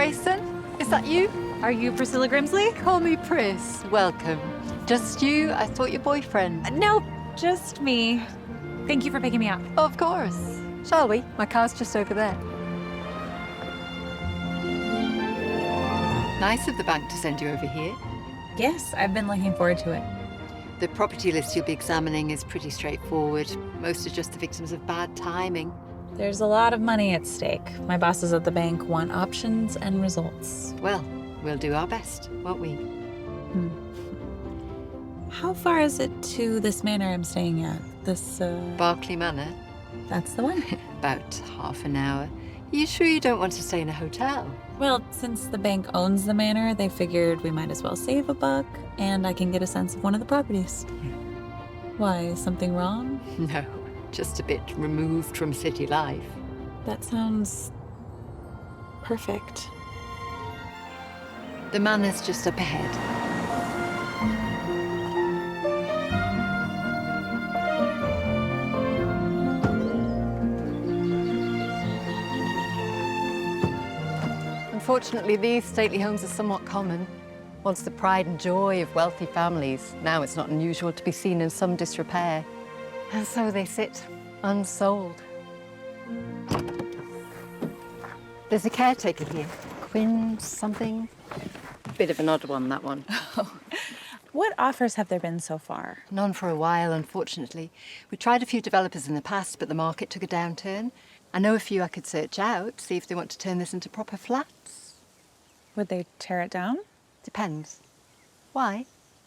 Grayson, is that you? Are you Priscilla Grimsley? Call me Pris. Welcome. Just you? I thought your boyfriend. No, just me. Thank you for picking me up. Of course. Shall we? My car's just over there. Nice of the bank to send you over here. Yes, I've been looking forward to it. The property list you'll be examining is pretty straightforward. Most are just the victims of bad timing. There's a lot of money at stake. My bosses at the bank want options and results. Well, we'll do our best, won't we? How far is it to this manor I'm staying at? This, Barkley Manor? That's the one. About half an hour. Are you sure you don't want to stay in a hotel? Well, since the bank owns the manor, they figured we might as well save a buck, and I can get a sense of one of the properties. Why, is something wrong? No, just a bit removed from city life. That sounds perfect. The manor's just up ahead. Unfortunately, these stately homes are somewhat common. Once the pride and joy of wealthy families, now it's not unusual to be seen in some disrepair. And so they sit, unsold. There's a caretaker here. Quinn something. Bit of an odd one, that one. What offers have there been so far? None for a while, unfortunately. We tried a few developers in the past, but the market took a downturn. I know a few I could search out, see if they want to turn this into proper flats. Would they tear it down? Depends. Why?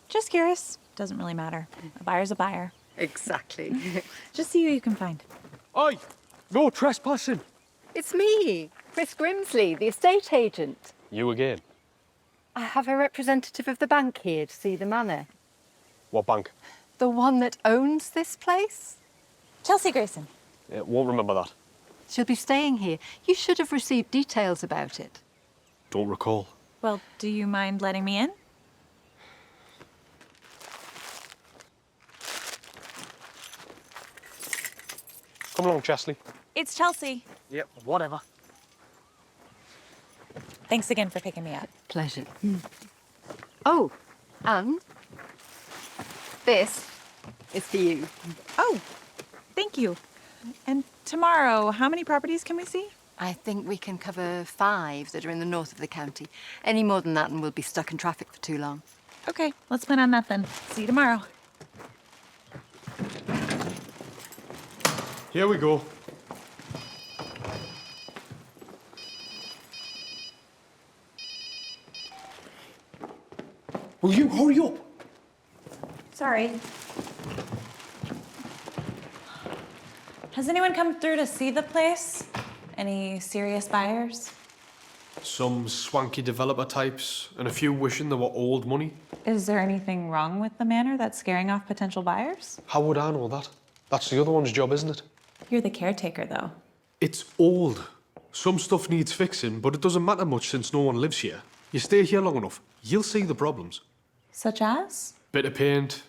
Just curious. Doesn't really matter. A buyer's a buyer. Exactly. Just see who you can find. Oi! No trespassing! It's me, Pris Grimsley, the estate agent. You again? I have a representative of the bank here to see the manor. What bank? The one that owns this place? Chelsea Grayson. Won't remember that. She'll be staying here. You should have received details about it. Don't recall. Well, do you mind letting me in? Come along, Chesley. It's Chelsea. Yep, whatever. Thanks again for picking me up. Pleasure. Oh, and this is for you. Oh, thank you. And tomorrow, how many properties can we see? I think we can cover 5 that are in the north of the county. Any more than that and we'll be stuck in traffic for too long. Okay, let's plan on that then. See you tomorrow. Here we go. Will you hurry up? Sorry. Has anyone come through to see the place? Any serious buyers? Some swanky developer types, and a few wishing they were old money. Is there anything wrong with the manor that's scaring off potential buyers? How would I know that? That's the other one's job, isn't it? You're the caretaker, though. It's old. Some stuff needs fixing, but it doesn't matter much since no one lives here. You stay here long enough, you'll see the problems. Such as? Bit of paint,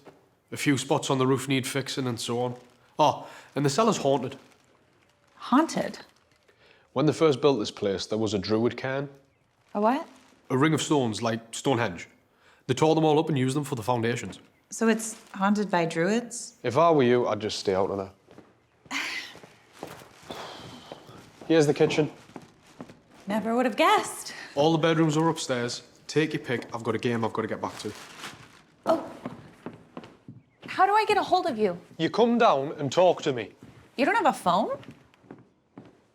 a few spots on the roof need fixing, and so on. Oh, and the cellar's haunted. Haunted? When they first built this place, there was a druid cairn. A what? A ring of stones, like Stonehenge. They tore them all up and used them for the foundations. So it's haunted by druids? If I were you, I'd just stay out of there. Here's the kitchen. Never would have guessed. All the bedrooms are upstairs. Take your pick. I've got a game I've got to get back to. Oh. How do I get a hold of you? You come down and talk to me. You don't have a phone?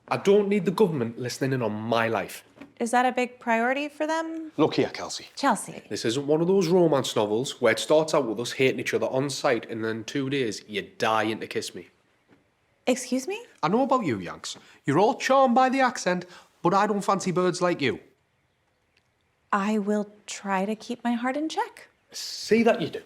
I don't need the government listening in on my life. Is that a big priority for them? Look here, Kelsey. Chelsea. This isn't one of those romance novels where it starts out with us hating each other on sight and then in 2 days you're dying to kiss me. Excuse me? I know about you, Yanks. You're all charmed by the accent, but I don't fancy birds like you. I will try to keep my heart in check. See that you do.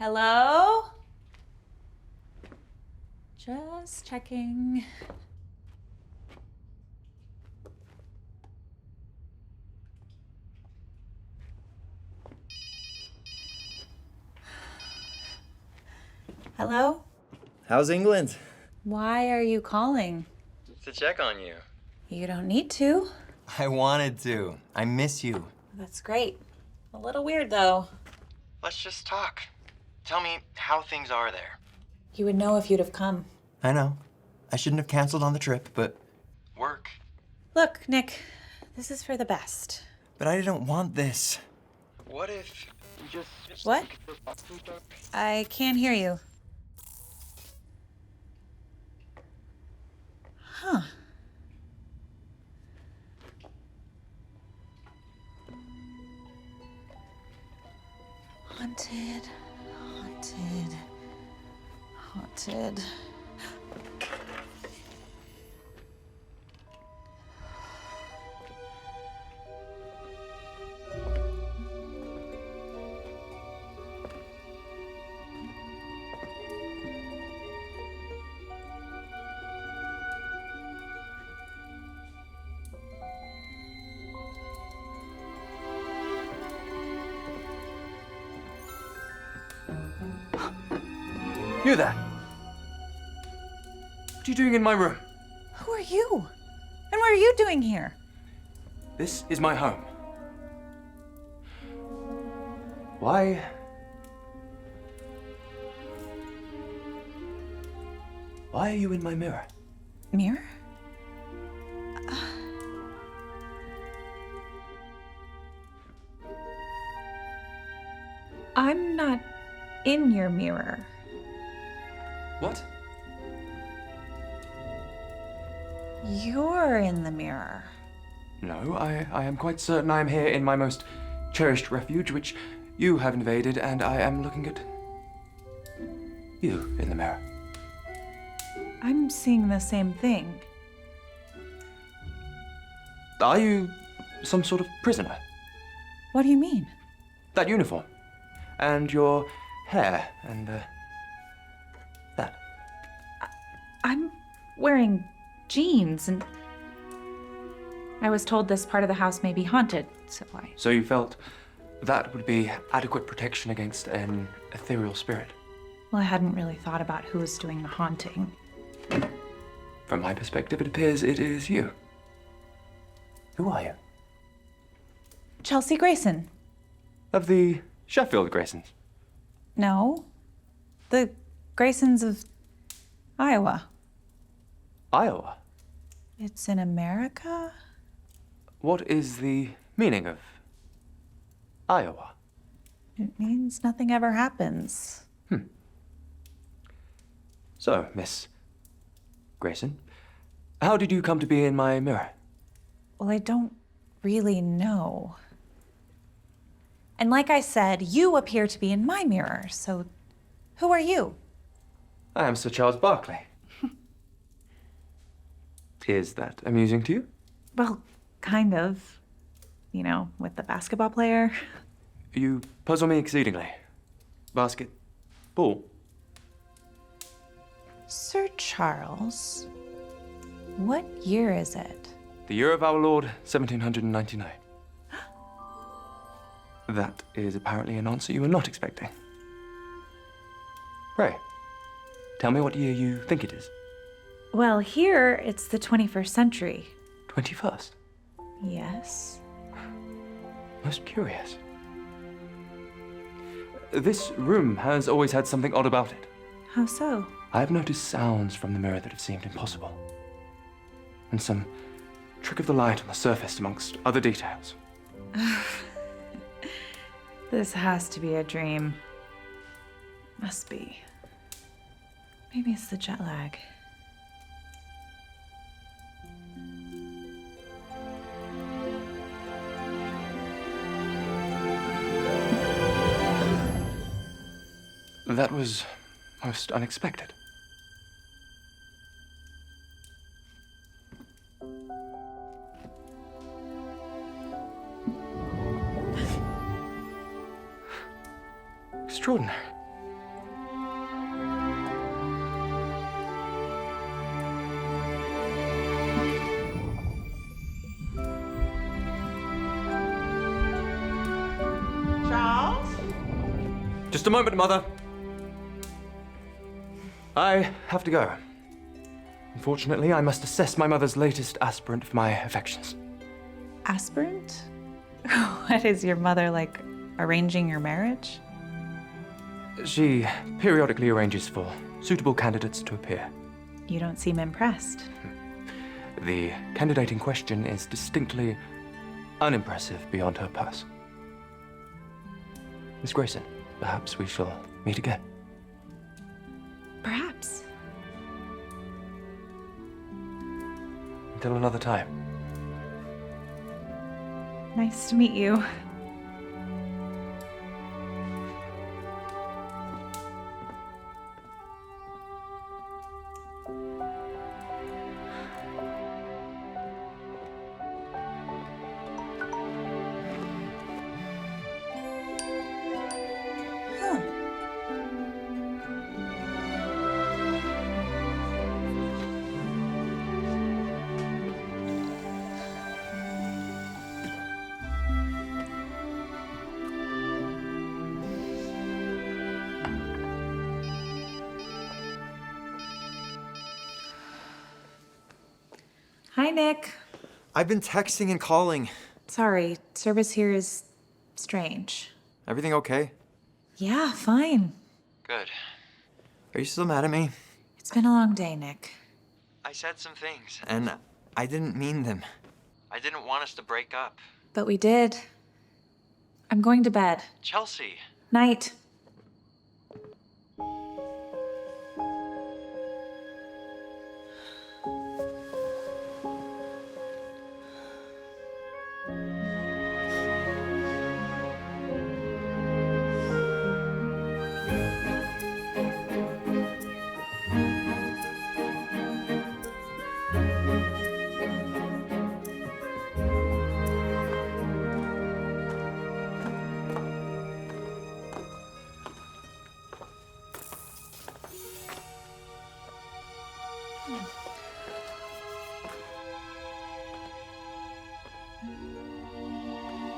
Hello? Just checking. Hello? How's England? Why are you calling? To check on you. You don't need to. I wanted to. I miss you. That's great. A little weird, though. Let's just talk. Tell me how things are there. You would know if you'd have come. I know. I shouldn't have canceled on the trip, but... Work. Look, Nick, this is for the best. But I don't want this. What if you just... What? I can't hear you. Huh. Haunted, haunted, haunted. You there? What are you doing in my room? Who are you? And what are you doing here? This is my home. Why? Why are you in my mirror? Mirror? I'm not in your mirror. What? You're in the mirror. No, I am quite certain I am here in my most cherished refuge, which you have invaded, and I am looking at you in the mirror. I'm seeing the same thing. Are you some sort of prisoner? What do you mean? That uniform, and your hair, and that. I'm wearing jeans, and I was told this part of the house may be haunted, so I... So you felt that would be adequate protection against an ethereal spirit? Well, I hadn't really thought about who was doing the haunting. From my perspective, it appears it is you. Who are you? Chelsea Grayson. Of the Sheffield Graysons. No. The Graysons of Iowa. Iowa? It's in America? What is the meaning of Iowa? It means nothing ever happens. So, Miss Grayson, how did you come to be in my mirror? Well, I don't really know. And like I said, you appear to be in my mirror, so who are you? I am Sir Charles Barkley. Is that amusing to you? Well, kind of. You know, with the basketball player. You puzzle me exceedingly. Ball. Sir Charles, what year is it? The year of our Lord, 1799. That is apparently an answer you were not expecting. Pray, tell me what year you think it is. Well, here it's the 21st century. 21st. Yes. Most curious. This room has always had something odd about it. How so? I have noticed sounds from the mirror that have seemed impossible. And some trick of the light on the surface amongst other details. This has to be a dream. Must be. Maybe it's the jet lag. That was most unexpected. Extraordinary. Just a moment, Mother. I have to go. Unfortunately, I must assess my mother's latest aspirant for my affections. Aspirant? What, is your mother, like, arranging your marriage? She periodically arranges for suitable candidates to appear. You don't seem impressed. The candidate in question is distinctly unimpressive beyond her purse. Miss Grayson, perhaps we shall meet again. Perhaps. Until another time. Nice to meet you. Hi, Nick. I've been texting and calling. Sorry, service here is strange. Everything okay? Yeah, fine. Good. Are you still mad at me? It's been a long day, Nick. I said some things, and I didn't mean them. I didn't want us to break up. But we did. I'm going to bed. Chelsea. Night.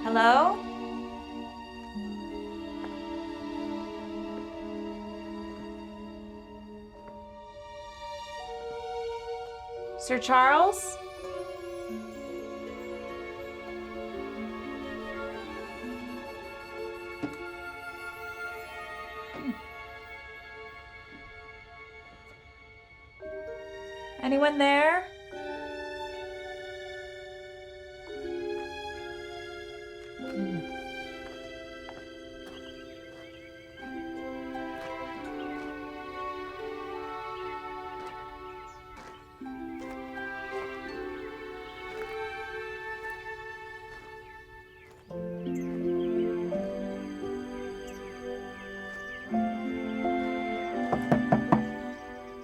Hello? Sir Charles? Anyone there?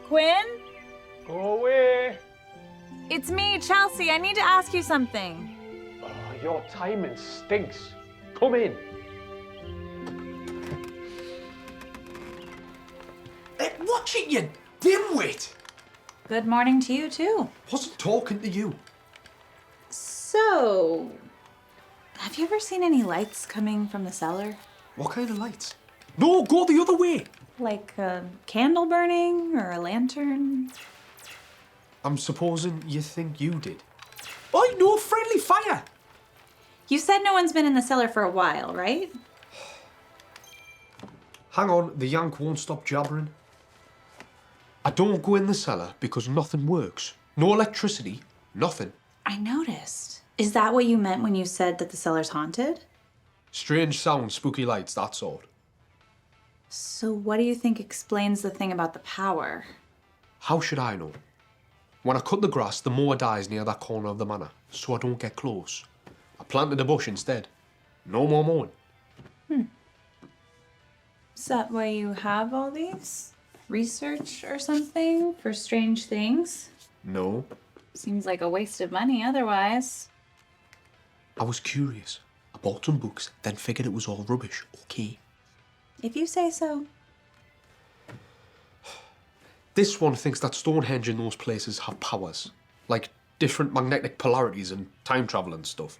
Quinn? Go away. It's me, Chelsea. I need to ask you something. Oh, your timing stinks. Come in. Watch it, you dimwit. Good morning to you, too. Wasn't talking to you. So, have you ever seen any lights coming from the cellar? What kind of lights? No, go the other way. Like a candle burning or a lantern? I'm supposing you think you did. I know, friendly fire. You said no one's been in the cellar for a while, right? Hang on, the yank won't stop jabbering. I don't go in the cellar because nothing works. No electricity, nothing. I noticed. Is that what you meant when you said that the cellar's haunted? Strange sounds, spooky lights, that sort. So what do you think explains the thing about the power? How should I know? When I cut the grass, the mower dies near that corner of the manor, so I don't get close. I planted a bush instead. No more mowing. Is that why you have all these? Research or something for strange things? No, Seems like a waste of money otherwise. I was curious. I bought some books, then figured it was all rubbish, okay? If you say so. This one thinks that Stonehenge and those places have powers, like different magnetic polarities and time travel and stuff.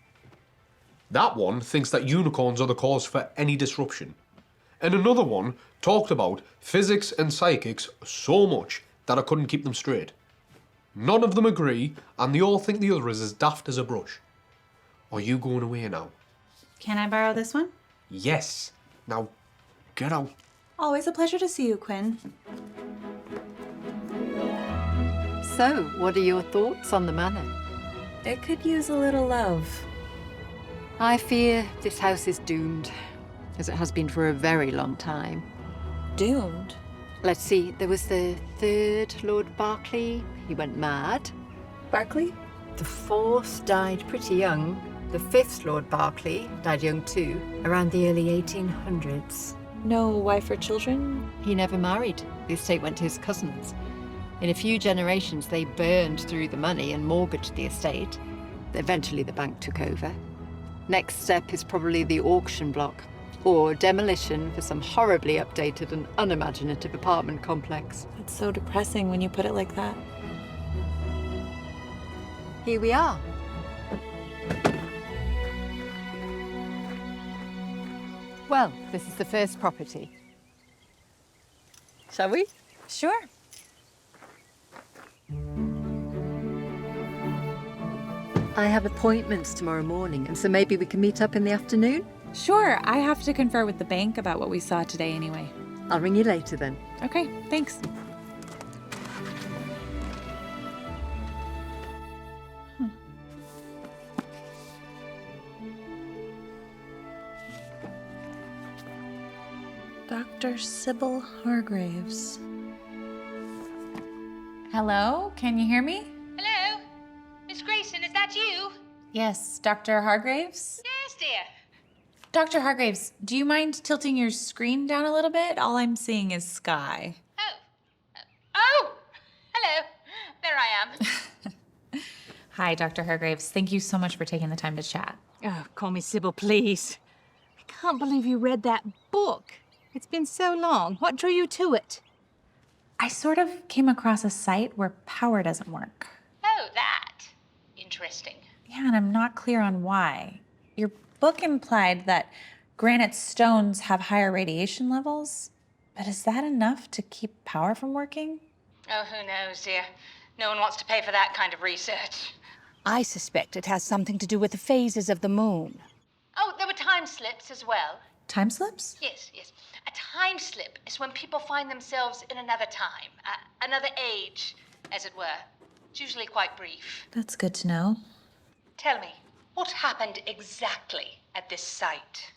That one thinks that unicorns are the cause for any disruption. And another one talked about physics and psychics so much that I couldn't keep them straight. None of them agree, and they all think the other is as daft as a brush. Are you going away now? Can I borrow this one? Yes. Now, get out. Always a pleasure to see you, Quinn. So, what are your thoughts on the manor? It could use a little love. I fear this house is doomed, as it has been for a very long time. Doomed? Let's see, there was the 3rd Lord Barkley. He went mad. Barkley? The 4th died pretty young. The 5th Lord Barkley died young too, around the early 1800s. No wife or children? He never married. The estate went to his cousins. In a few generations, they burned through the money and mortgaged the estate. Eventually, the bank took over. Next step is probably the auction block, or demolition for some horribly updated and unimaginative apartment complex. That's so depressing when you put it like that. Here we are. Well, this is the first property. Shall we? Sure. I have appointments tomorrow morning, and so maybe we can meet up in the afternoon? Sure, I have to confer with the bank about what we saw today anyway. I'll ring you later then. Okay, thanks. Dr. Sybil Hargraves. Hello, can you hear me? Hello? Miss Grayson, is that you? Yes, Dr. Hargraves? Yes, dear. Dr. Hargraves, do you mind tilting your screen down a little bit? All I'm seeing is sky. Oh! Hello. There I am. Hi, Dr. Hargraves. Thank you so much for taking the time to chat. Oh, call me Sybil, please. I can't believe you read that book. It's been so long. What drew you to it? I sort of came across a site where power doesn't work. Oh, that. Interesting. Yeah, and I'm not clear on why. Your book implied that granite stones have higher radiation levels, but is that enough to keep power from working? Oh, who knows, dear? No one wants to pay for that kind of research. I suspect it has something to do with the phases of the moon. Oh, there were time slips as well. Time slips? Yes, yes. A time slip is when people find themselves in another time, another age, as it were. It's usually quite brief. That's good to know. Tell me, what happened exactly at this site?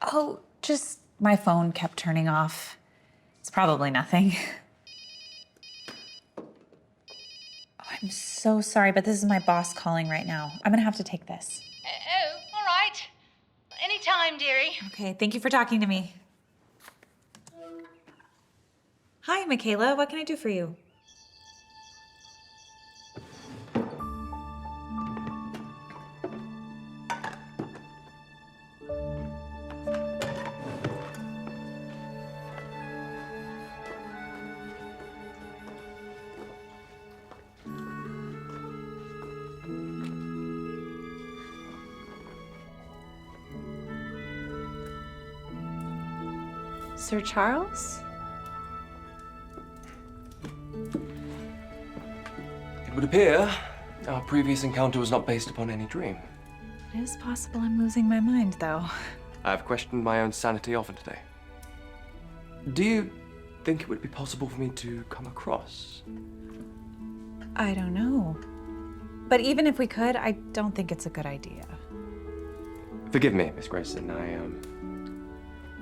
Oh, just my phone kept turning off. It's probably nothing. Oh, I'm so sorry, but this is my boss calling right now. I'm gonna have to take this. Oh, all right. Anytime, dearie. Okay, thank you for talking to me. Hi, Michaela. What can I do for you? Sir Charles? It would appear our previous encounter was not based upon any dream. It is possible I'm losing my mind, though. I've questioned my own sanity often today. Do you think it would be possible for me to come across? I don't know. But even if we could, I don't think it's a good idea. Forgive me, Miss Grayson. I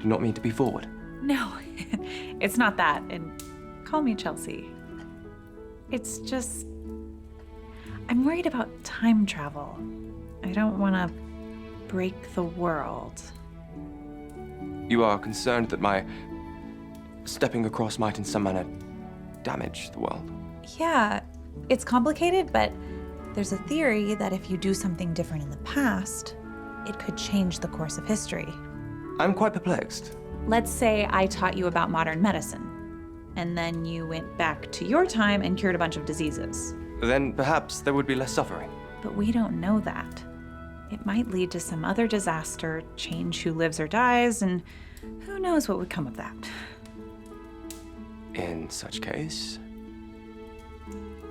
do not mean to be forward. No, it's not that. And call me Chelsea. It's just, I'm worried about time travel. I don't want to break the world. You are concerned that my stepping across might in some manner damage the world. Yeah, it's complicated, but there's a theory that if you do something different in the past, it could change the course of history. I'm quite perplexed. Let's say I taught you about modern medicine, and then you went back to your time and cured a bunch of diseases. Then perhaps there would be less suffering. But we don't know that. It might lead to some other disaster, change who lives or dies, and who knows what would come of that? In such case,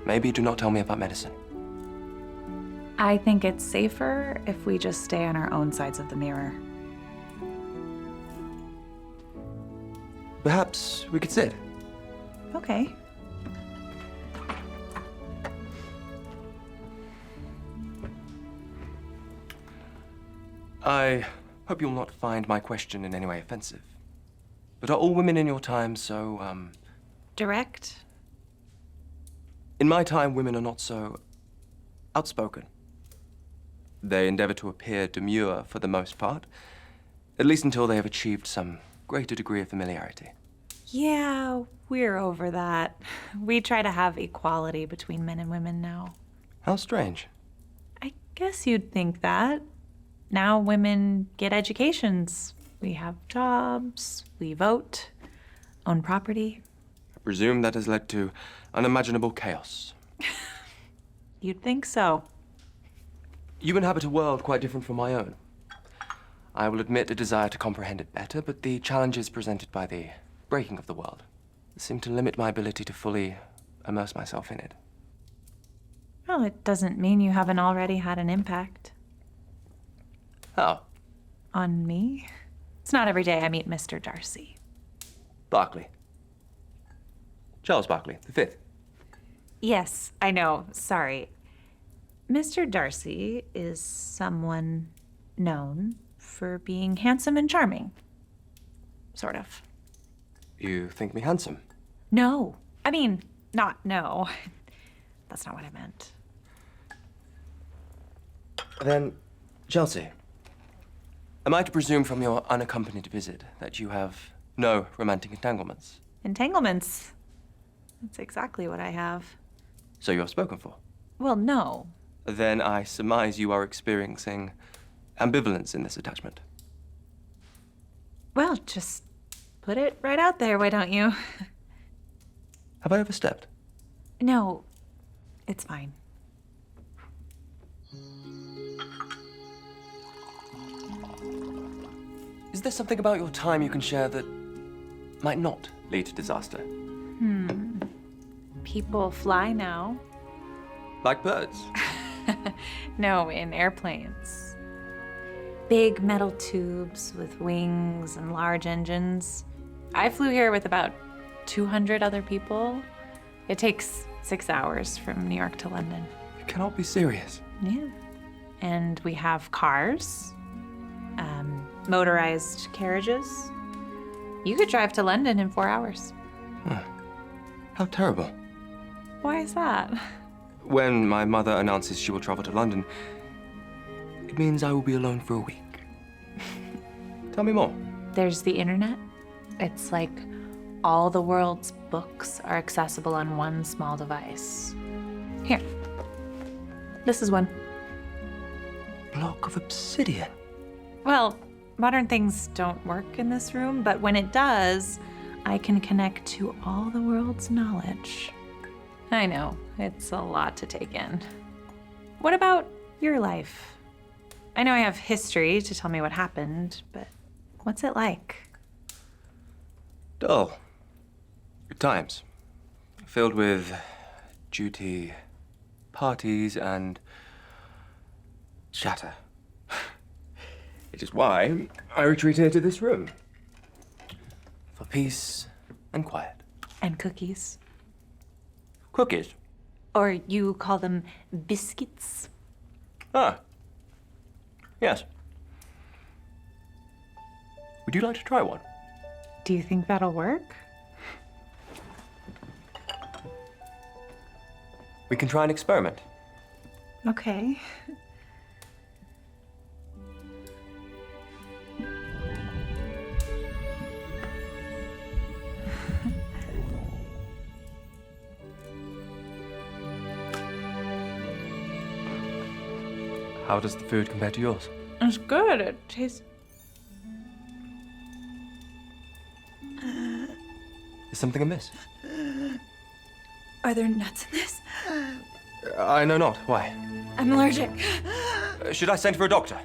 maybe do not tell me about medicine. I think it's safer if we just stay on our own sides of the mirror. Perhaps we could sit. Okay. I hope you'll not find my question in any way offensive. But are all women in your time so, Direct? In my time, women are not so outspoken. They endeavor to appear demure for the most part, at least until they have achieved some greater degree of familiarity. Yeah, we're over that. We try to have equality between men and women now. How strange. I guess you'd think that. Now women get educations. We have jobs, we vote, own property. I presume that has led to unimaginable chaos. You'd think so. You inhabit a world quite different from my own. I will admit a desire to comprehend it better, but the challenges presented by the breaking of the world seem to limit my ability to fully immerse myself in it. Well, it doesn't mean you haven't already had an impact. How? On me? It's not every day I meet Mr. Darcy. Barkley. Charles Barkley, the fifth. Yes, I know. Sorry. Mr. Darcy is someone known for being handsome and charming. Sort of. You think me handsome? No. I mean, not no. That's not what I meant. Then, Chelsea, am I to presume from your unaccompanied visit that you have no romantic entanglements? Entanglements? That's exactly what I have. So you are spoken for? Well, no. Then I surmise you are experiencing ambivalence in this attachment. Well, just put it right out there, why don't you? Have I overstepped? No, it's fine. Is there something about your time you can share that might not lead to disaster? People fly now. Like birds? No, in airplanes. Big metal tubes with wings and large engines. I flew here with about 200 other people. It takes 6 hours from New York to London. You cannot be serious. Yeah. And we have cars, motorized carriages. You could drive to London in 4 hours. How terrible. Why is that? When my mother announces she will travel to London, it means I will be alone for a week. Tell me more. There's the internet. It's like all the world's books are accessible on one small device. Here. This is one. Block of obsidian. Well, modern things don't work in this room, but when it does, I can connect to all the world's knowledge. I know, it's a lot to take in. What about your life? I know I have history to tell me what happened, but what's it like? Dull. Good times. Filled with duty, parties, and chatter. It is why I retreat here to this room. For peace and quiet. And cookies. Cookies. Or you call them biscuits. Ah. Yes. Would you like to try one? Do you think that'll work? We can try an experiment. Okay. How does the food compare to yours? It's good. It tastes... Is something amiss? Are there nuts in this? I know not. Why? I'm allergic. Should I send for a doctor?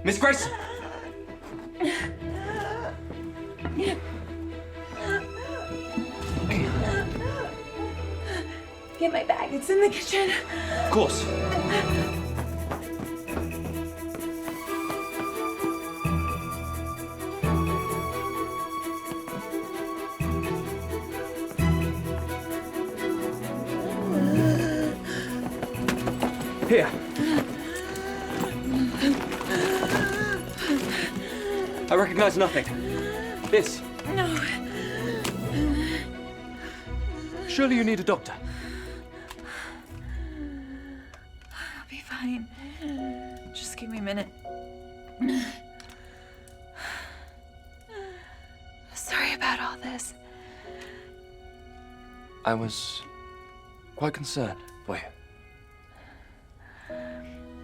Miss Grayson! Get my bag. It's in the kitchen. Of course. Here. I recognize nothing. This. No. Surely you need a doctor. I'll be fine. Just give me a minute. Sorry about all this. I was quite concerned for you.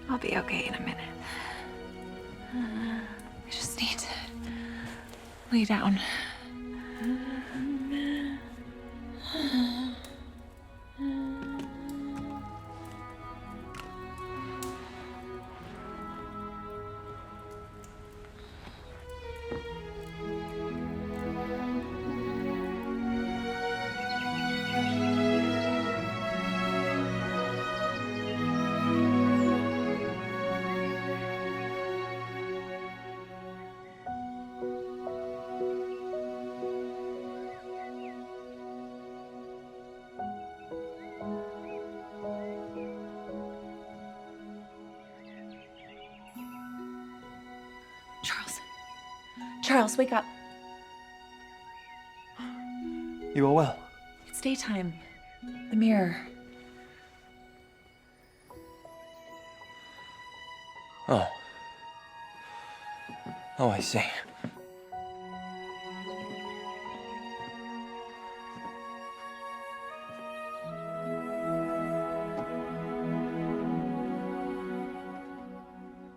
I'll be okay in a minute. I just need to lay down. Charles, wake up. You are well. It's daytime. The mirror. Oh. Oh, I see.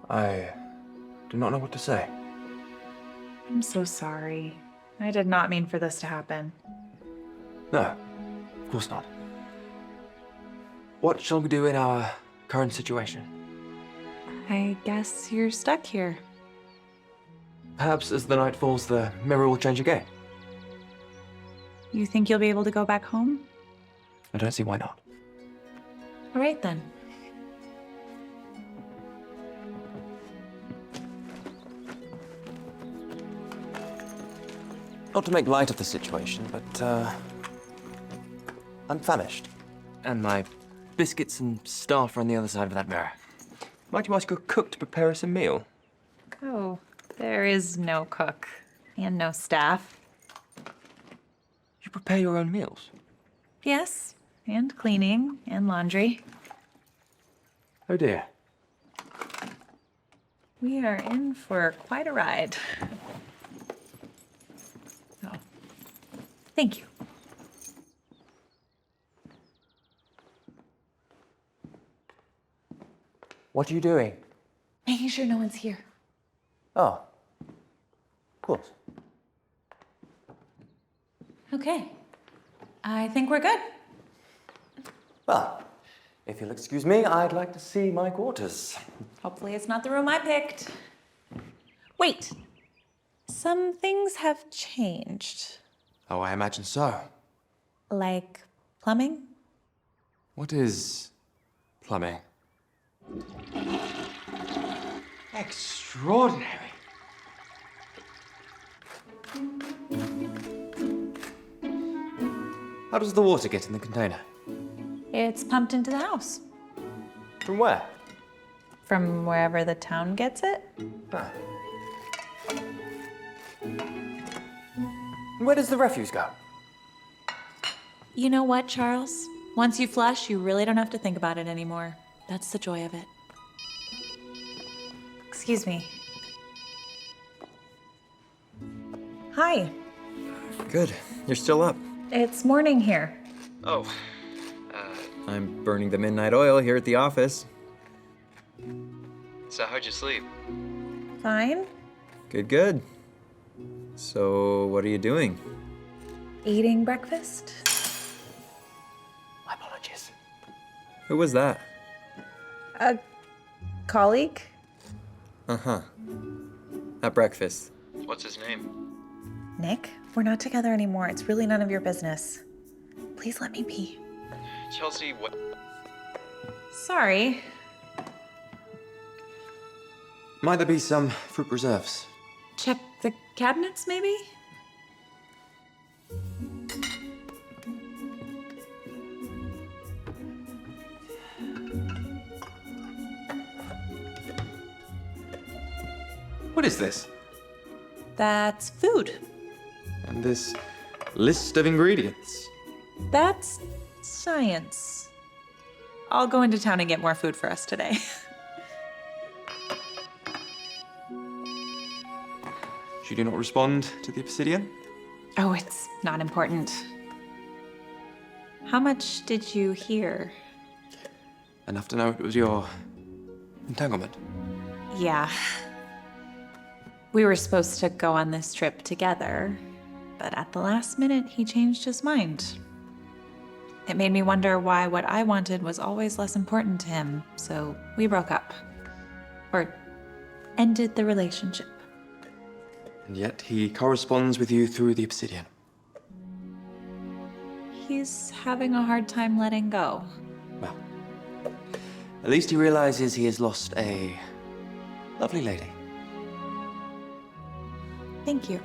I do not know what to say. I'm so sorry. I did not mean for this to happen. No, of course not. What shall we do in our current situation? I guess you're stuck here. Perhaps as the night falls, the mirror will change again. You think you'll be able to go back home? I don't see why not. All right, then. Not to make light of the situation, but, I'm famished. And my biscuits and staff are on the other side of that mirror. Might you ask your cook to prepare us a meal? Oh, there is no cook and no staff. You prepare your own meals? Yes, and cleaning and laundry. Oh dear. We are in for quite a ride. Oh, thank you. What are you doing? Making sure no one's here. Oh, of course. Okay. I think we're good. Well, if you'll excuse me, I'd like to see my quarters. Hopefully it's not the room I picked. Wait. Some things have changed. Oh, I imagine so. Like plumbing? What is plumbing? Extraordinary. How does the water get in the container? It's pumped into the house. From where? From wherever the town gets it. Ah. Where does the refuse go? You know what, Charles? Once you flush, you really don't have to think about it anymore. That's the joy of it. Excuse me. Hi. Good. You're still up. It's morning here. Oh. I'm burning the midnight oil here at the office. So how'd you sleep? Fine. Good, good. So, what are you doing? Eating breakfast. My apologies. Who was that? A colleague? Uh-huh. At breakfast. What's his name? Nick, we're not together anymore. It's really none of your business. Please let me be. Chelsea, what? Sorry. Might there be some fruit preserves? Check the cabinets, maybe? What is this? That's food. And this list of ingredients. That's science. I'll go into town and get more food for us today. She do not respond to the obsidian? Oh, it's not important. How much did you hear? Enough to know it was your entanglement. Yeah. We were supposed to go on this trip together, but at the last minute, he changed his mind. It made me wonder why what I wanted was always less important to him, so we broke up. Or ended the relationship. And yet he corresponds with you through the obsidian. He's having a hard time letting go. Well, at least he realizes he has lost a lovely lady. Thank you.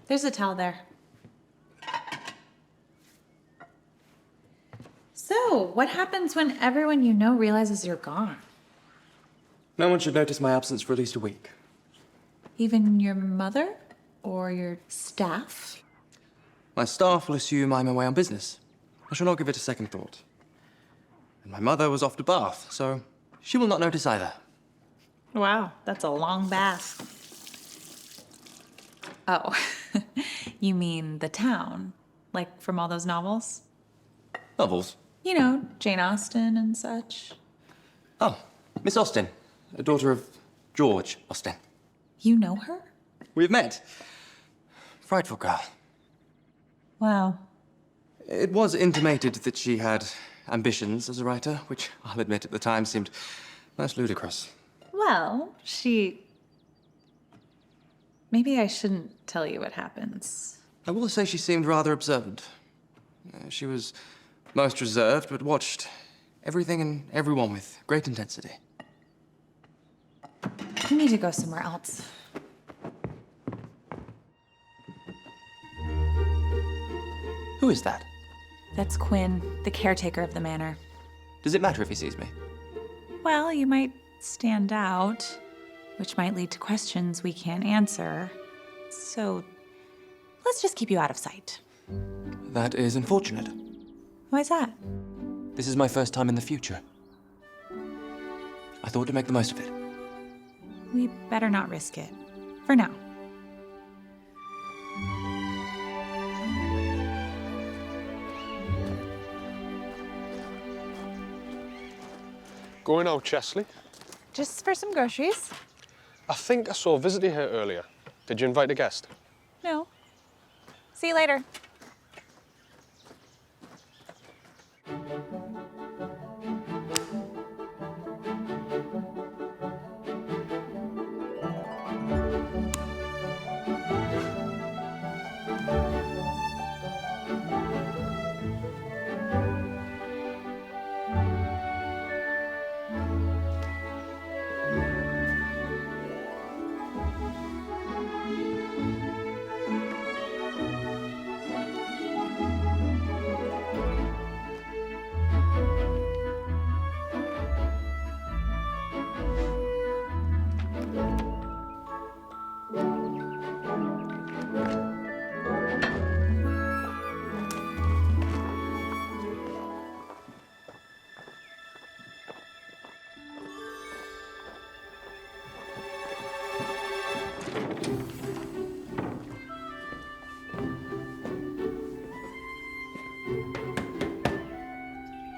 There's a towel there. So, what happens when everyone you know realizes you're gone? No one should notice my absence for at least a week. Even your mother? Or your staff? My staff will assume I'm away on business. I shall not give it a second thought. And my mother was off to Bath, so she will not notice either. Wow, that's a long bath. Oh, you mean the town? Like from all those novels? Novels? You know, Jane Austen and such. Oh, Miss Austen, a daughter of George Austen. You know her? We've met. Frightful girl. Wow. It was intimated that she had ambitions as a writer, which I'll admit at the time seemed most ludicrous. Well, maybe I shouldn't tell you what happens. I will say she seemed rather observant. She was most reserved, but watched everything and everyone with great intensity. We need to go somewhere else. Who is that? That's Quinn, the caretaker of the manor. Does it matter if he sees me? Well, you might stand out, which might lead to questions we can't answer. So, let's just keep you out of sight. That is unfortunate. Why's that? This is my first time in the future. I thought to make the most of it. We better not risk it. For now. Going out, Chesley? Just for some groceries? I think I saw a visitor here earlier. Did you invite a guest? No. See you later.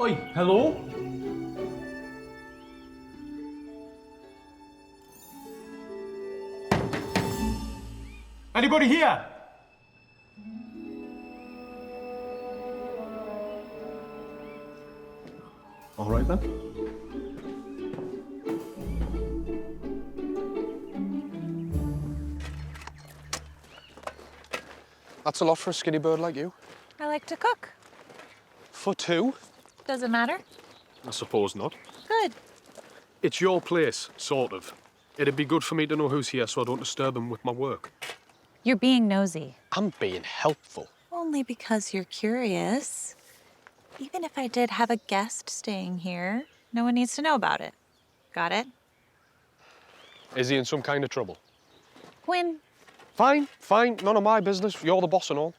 Oi, hello? Anybody here? All right then. That's a lot for a skinny bird like you. I like to cook. For two? Does it matter? I suppose not. Good. It's your place, sort of. It'd be good for me to know who's here so I don't disturb them with my work. You're being nosy. I'm being helpful. Only because you're curious. Even if I did have a guest staying here, no one needs to know about it. Got it? Is he in some kind of trouble? Quinn, Fine, fine. None of my business. You're the boss and all.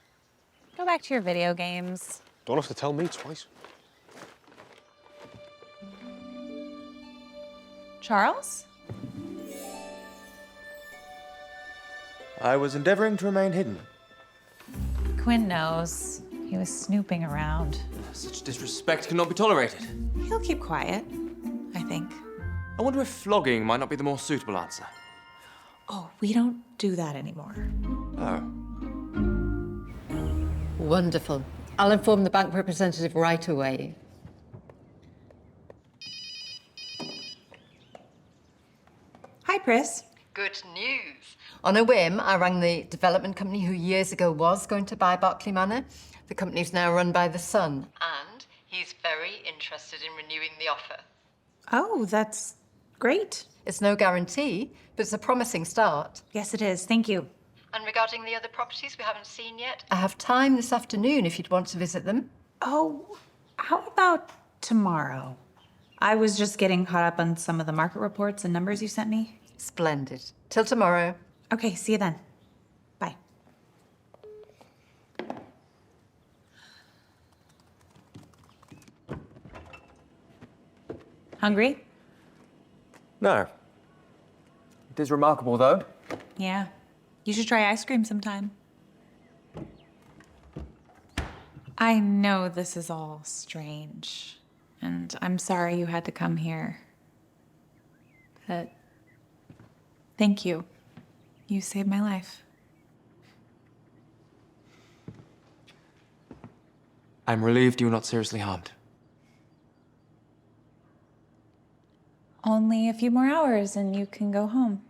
go back to your video games. Don't have to tell me twice. Charles? I was endeavoring to remain hidden. Quinn knows. He was snooping around. Such disrespect cannot be tolerated. He'll keep quiet, I think. I wonder if flogging might not be the more suitable answer. Oh, we don't do that anymore. Oh. Wonderful. I'll inform the bank representative right away. Hi, Pris. Good news. On a whim, I rang the development company who years ago was going to buy Barkley Manor. The company's now run by the son, and he's very interested in renewing the offer. Oh, that's great. It's no guarantee, but it's a promising start. Yes, it is. Thank you. And regarding the other properties we haven't seen yet, I have time this afternoon if you'd want to visit them. Oh, how about tomorrow? I was just getting caught up on some of the market reports and numbers you sent me. Splendid. Till tomorrow. Okay, see you then. Bye. Hungry? No. It is remarkable, though. Yeah. You should try ice cream sometime. I know this is all strange, and I'm sorry you had to come here. But thank you. You saved my life. I'm relieved you were not seriously harmed. Only a few more hours and you can go home.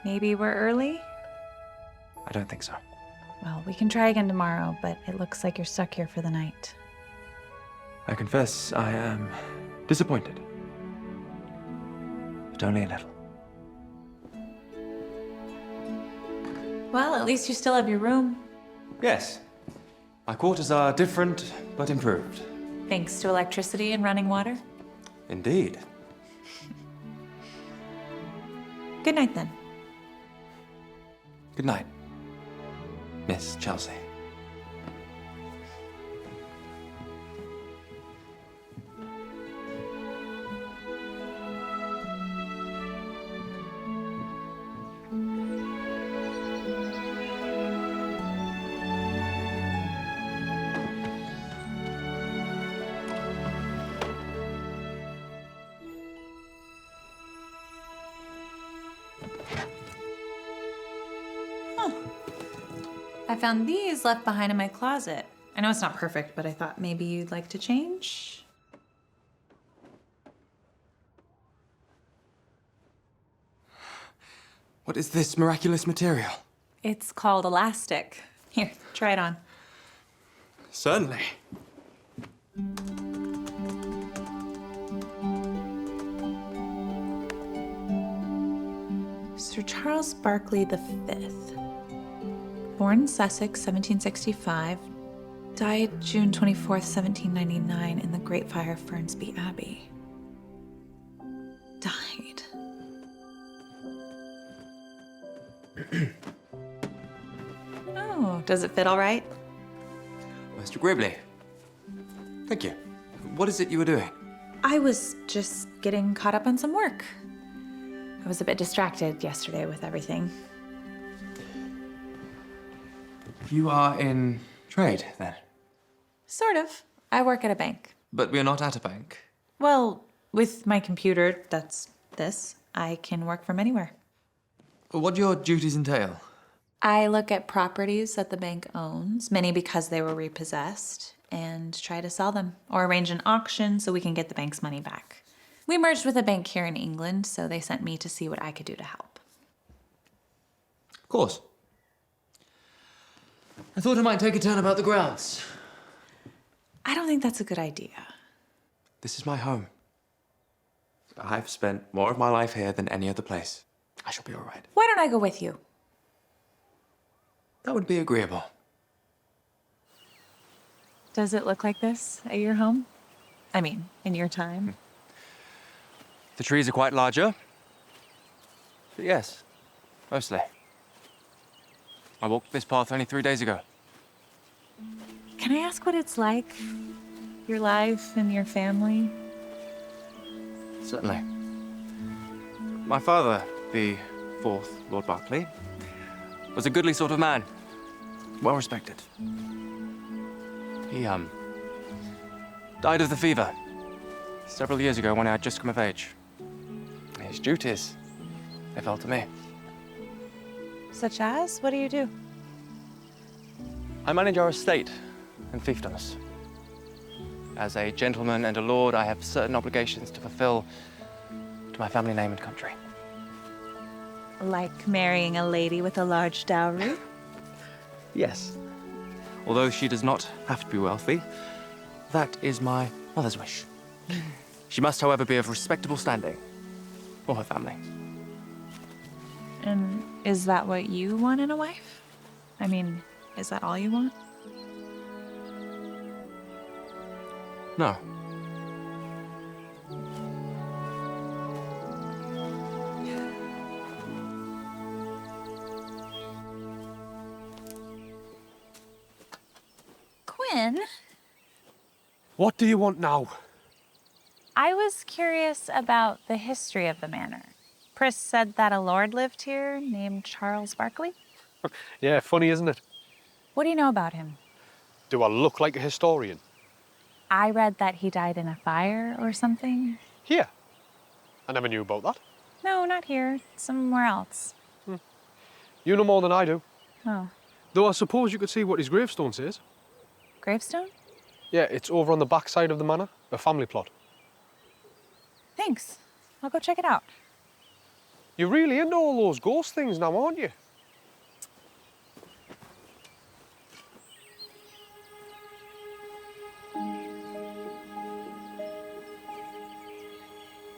Maybe we're early? I don't think so. Well, we can try again tomorrow, but it looks like you're stuck here for the night. I confess I am disappointed. But only a little. Well, at least you still have your room. Yes. My quarters are different, but improved. Thanks to electricity and running water. Indeed. Good night, then. Good night, Miss Chelsea. I found these left behind in my closet. I know it's not perfect, but I thought maybe you'd like to change. What is this miraculous material? It's called elastic. Here, try it on. Certainly. Sir Charles Barkley V. Born in Sussex, 1765, died June 24th, 1799 in the Great Fire of Fernsby Abbey. Died. Oh, does it fit all right? Mr. Gribley. Thank you. What is it you were doing? I was just getting caught up on some work. I was a bit distracted yesterday with everything. You are in trade, then? Sort of. I work at a bank. But we're not at a bank. Well, with my computer, that's this, I can work from anywhere. What do your duties entail? I look at properties that the bank owns, many because they were repossessed, and try to sell them or arrange an auction so we can get the bank's money back. We merged with a bank here in England, so they sent me to see what I could do to help. Of course. I thought I might take a turn about the grounds. I don't think that's a good idea. This is my home. I've spent more of my life here than any other place. I shall be all right. Why don't I go with you? That would be agreeable. Does it look like this at your home? I mean, in your time? The trees are quite larger. But yes, mostly. I walked this path only 3 days ago. Can I ask what it's like? Your life and your family? Certainly. My father, the fourth Lord Barkley, was a goodly sort of man. Well respected. He, died of the fever several years ago when I had just come of age. His duties, they fell to me. Such as? What do you do? I manage our estate and fiefdoms. As a gentleman and a lord, I have certain obligations to fulfill to my family name and country. Like marrying a lady with a large dowry? Yes. Although she does not have to be wealthy, that is my mother's wish. She must, however, be of respectable standing for her family. And is that what you want in a wife? I mean, is that all you want? No. Quinn, What do you want now? I was curious about the history of the manor. Pris said that a lord lived here named Charles Barkley. Yeah, funny, isn't it? What do you know about him? Do I look like a historian? I read that he died in a fire or something. Here. I never knew about that. No, not here. Somewhere else. You know more than I do. Oh. Though I suppose you could see what his gravestone says. Gravestone? Yeah, it's over on the back side of the manor, a family plot. Thanks. I'll go check it out. You're really into all those ghost things now, aren't you?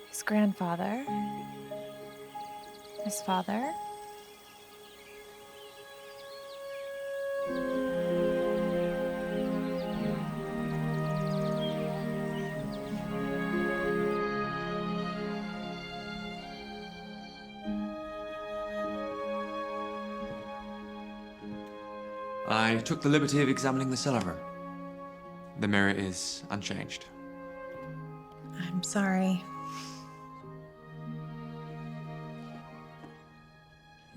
His grandfather. His father. I took the liberty of examining the cellar. The mirror is unchanged. I'm sorry.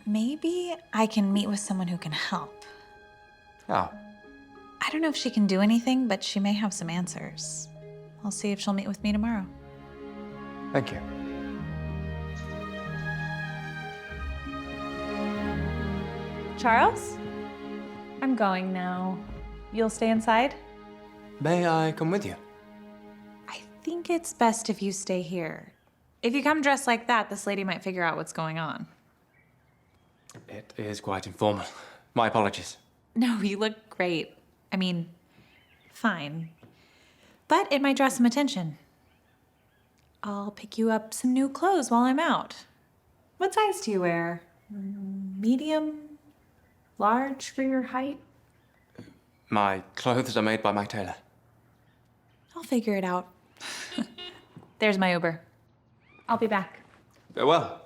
Maybe I can meet with someone who can help. Oh. I don't know if she can do anything, but she may have some answers. I'll see if she'll meet with me tomorrow. Thank you. Charles? I'm going now. You'll stay inside? May I come with you? I think it's best if you stay here. If you come dressed like that, this lady might figure out what's going on. It is quite informal. My apologies. No, you look great. I mean, fine. But it might draw some attention. I'll pick you up some new clothes while I'm out. What size do you wear? Medium? Large for your height? My clothes are made by my tailor. I'll figure it out. There's my Uber. I'll be back. Farewell.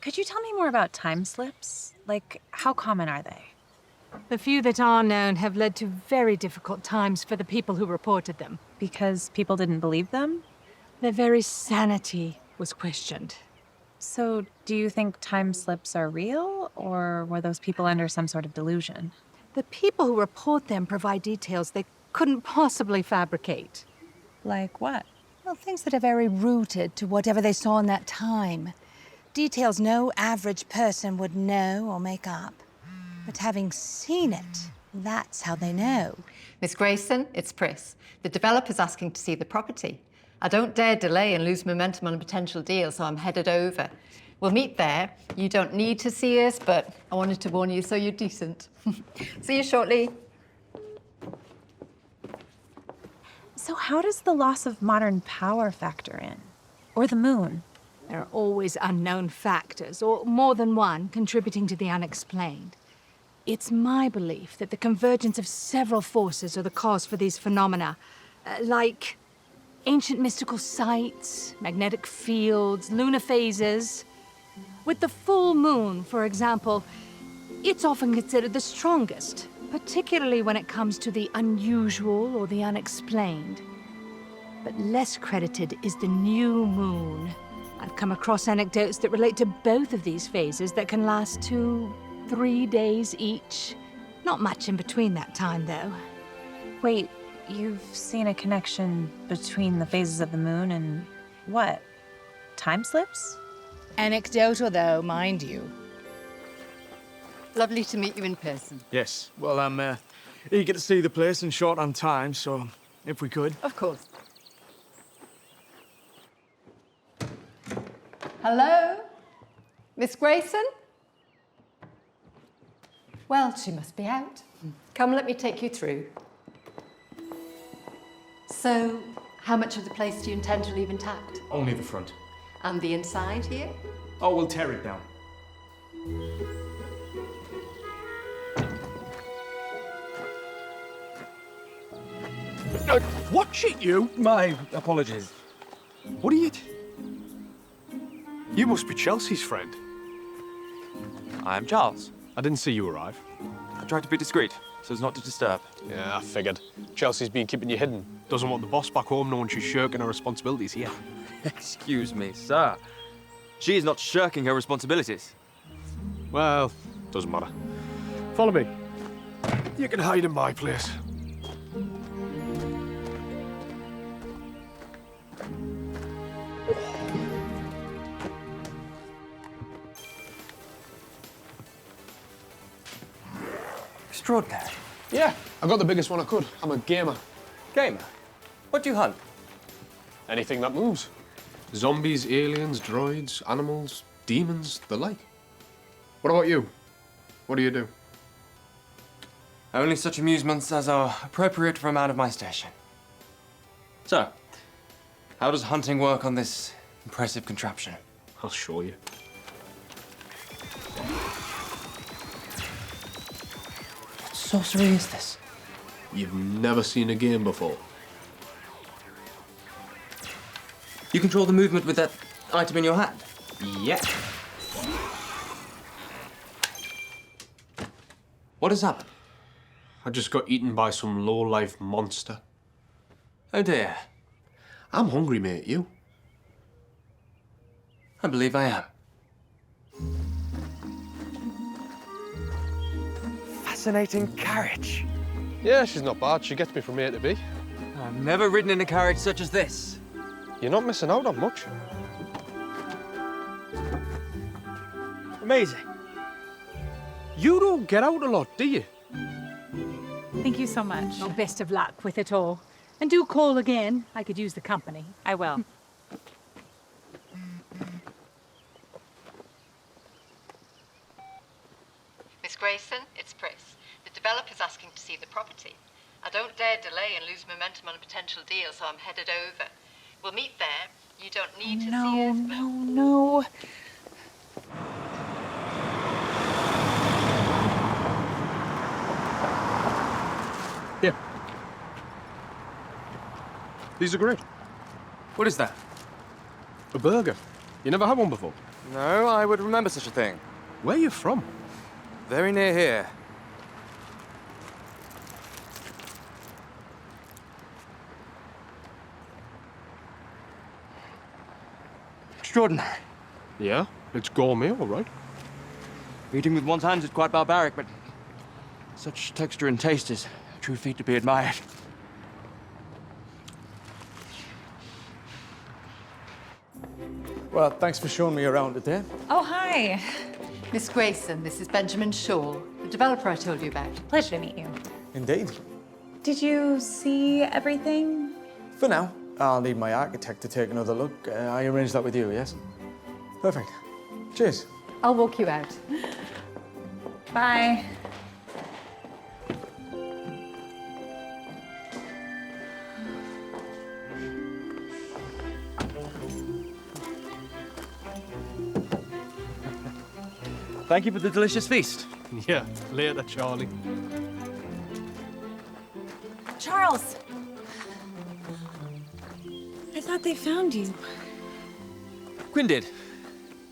Could you tell me more about time slips? Like, how common are they? The few that are known have led to very difficult times for the people who reported them. Because people didn't believe them? Their very sanity was questioned. So, do you think time slips are real, or were those people under some sort of delusion? The people who report them provide details they couldn't possibly fabricate. Like what? Well, things that are very rooted to whatever they saw in that time. Details no average person would know or make up. But having seen it, that's how they know. Miss Grayson, it's Pris. The developer's asking to see the property. I don't dare delay and lose momentum on a potential deal, so I'm headed over. We'll meet there. You don't need to see us, but I wanted to warn you so you're decent. See you shortly. So, how does the loss of modern power factor in? Or the moon? There are always unknown factors, or more than one, contributing to the unexplained. It's my belief that the convergence of several forces are the cause for these phenomena, like ancient mystical sites, magnetic fields, lunar phases. With the full moon, for example, it's often considered the strongest, particularly when it comes to the unusual or the unexplained. But less credited is the new moon. I've come across anecdotes that relate to both of these phases that can last 2-3 days each. Not much in between that time, though. Wait, you've seen a connection between the phases of the moon and what? Time slips? Anecdotal, though, mind you. Lovely to meet you in person. Yes. Well, I'm eager to see the place and short on time, so if we could. Of course. Hello? Miss Grayson? Well, she must be out. Come, let me take you through. So, how much of the place do you intend to leave intact? Only the front. And the inside here? Oh, we'll tear it down. Watch it, you! My apologies. What are you... You must be Chelsea's friend. I'm Charles. I didn't see you arrive. I tried to be discreet, so as not to disturb. Yeah, I figured. Chelsea's been keeping you hidden. Doesn't want the boss back home knowing she's shirking her responsibilities here. Excuse me, sir. She is not shirking her responsibilities. Well, doesn't matter. Follow me. You can hide in my place. Extraordinary. Yeah, I got the biggest one I could. I'm a gamer. Gamer, what do you hunt? Anything that moves. Zombies, aliens, droids, animals, demons, the like. What about you? What do you do? Only such amusements as are appropriate for a man of my station. So, how does hunting work on this impressive contraption? I'll show you. What sorcery is this? You've never seen a game before. You control the movement with that item in your hand? Yeah. What has happened? I just got eaten by some low-life monster. Oh dear. I'm hungry, mate. You? I believe I am. Fascinating carriage. Yeah, she's not bad. She gets me from A to B. I've never ridden in a carriage such as this. You're not missing out on much. Amazing. You don't get out a lot, do you? Thank you so much. Oh, best of luck with it all. And do call again. I could use the company. I will. Miss Grayson, it's Pris. The developer's asking to see the property. I don't dare delay and lose momentum on a potential deal, so I'm headed over. We'll meet there. You don't need to see us. No. Here. These are great. What is that? A burger. You never had one before? No, I would remember such a thing. Where are you from? Very near here. Extraordinary. Yeah, it's gourmet, all right. Eating with one's hands is quite barbaric, but such texture and taste is a true feat to be admired. Well, thanks for showing me around today. Oh, hi. Miss Grayson, this is Benjamin Shaw, the developer I told you about. Pleasure to meet you. Indeed. Did you see everything? For now, I'll need my architect to take another look. I arranged that with you, yes? Perfect. Cheers. I'll walk you out. Bye. Thank you for the delicious feast. Yeah, later, Charlie. Charles! I thought they found you. Quinn did.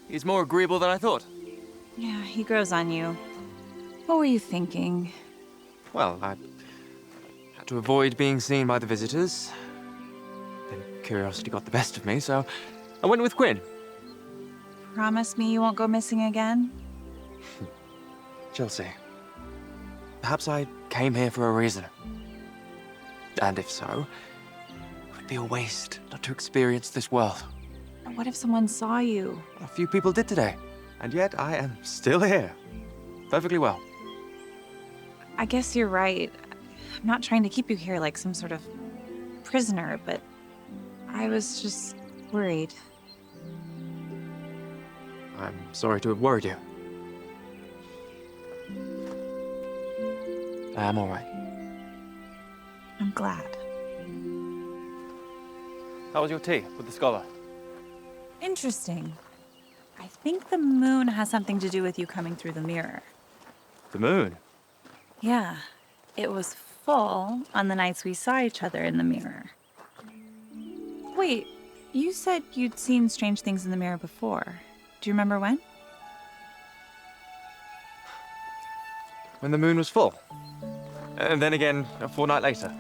He's more agreeable than I thought. Yeah, he grows on you. What were you thinking? Well, I had to avoid being seen by the visitors. Then curiosity got the best of me, so I went with Quinn. Promise me you won't go missing again? Chelsea, perhaps I came here for a reason. And if so, it would be a waste not to experience this world. What if someone saw you? A few people did today, and yet I am still here. Perfectly well. I guess you're right. I'm not trying to keep you here like some sort of prisoner, but I was just worried. I'm sorry to have worried you. I am all right. I'm glad. How was your tea with the scholar? Interesting. I think the moon has something to do with you coming through the mirror. The moon? Yeah. It was full on the nights we saw each other in the mirror. Wait, you said you'd seen strange things in the mirror before. Do you remember when? When the moon was full. And then again, a fortnight later.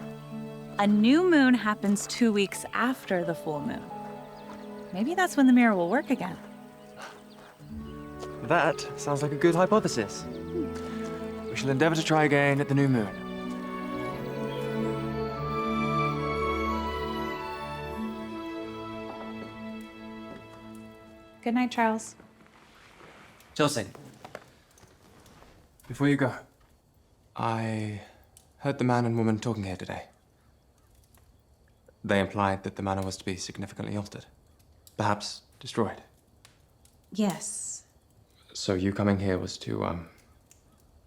A new moon happens 2 weeks after the full moon. Maybe that's when the mirror will work again. That sounds like a good hypothesis. We shall endeavor to try again at the new moon. Good night, Charles. Chelsea, before you go, I heard the man and woman talking here today. They implied that the manor was to be significantly altered. Perhaps destroyed. Yes. So you coming here was to,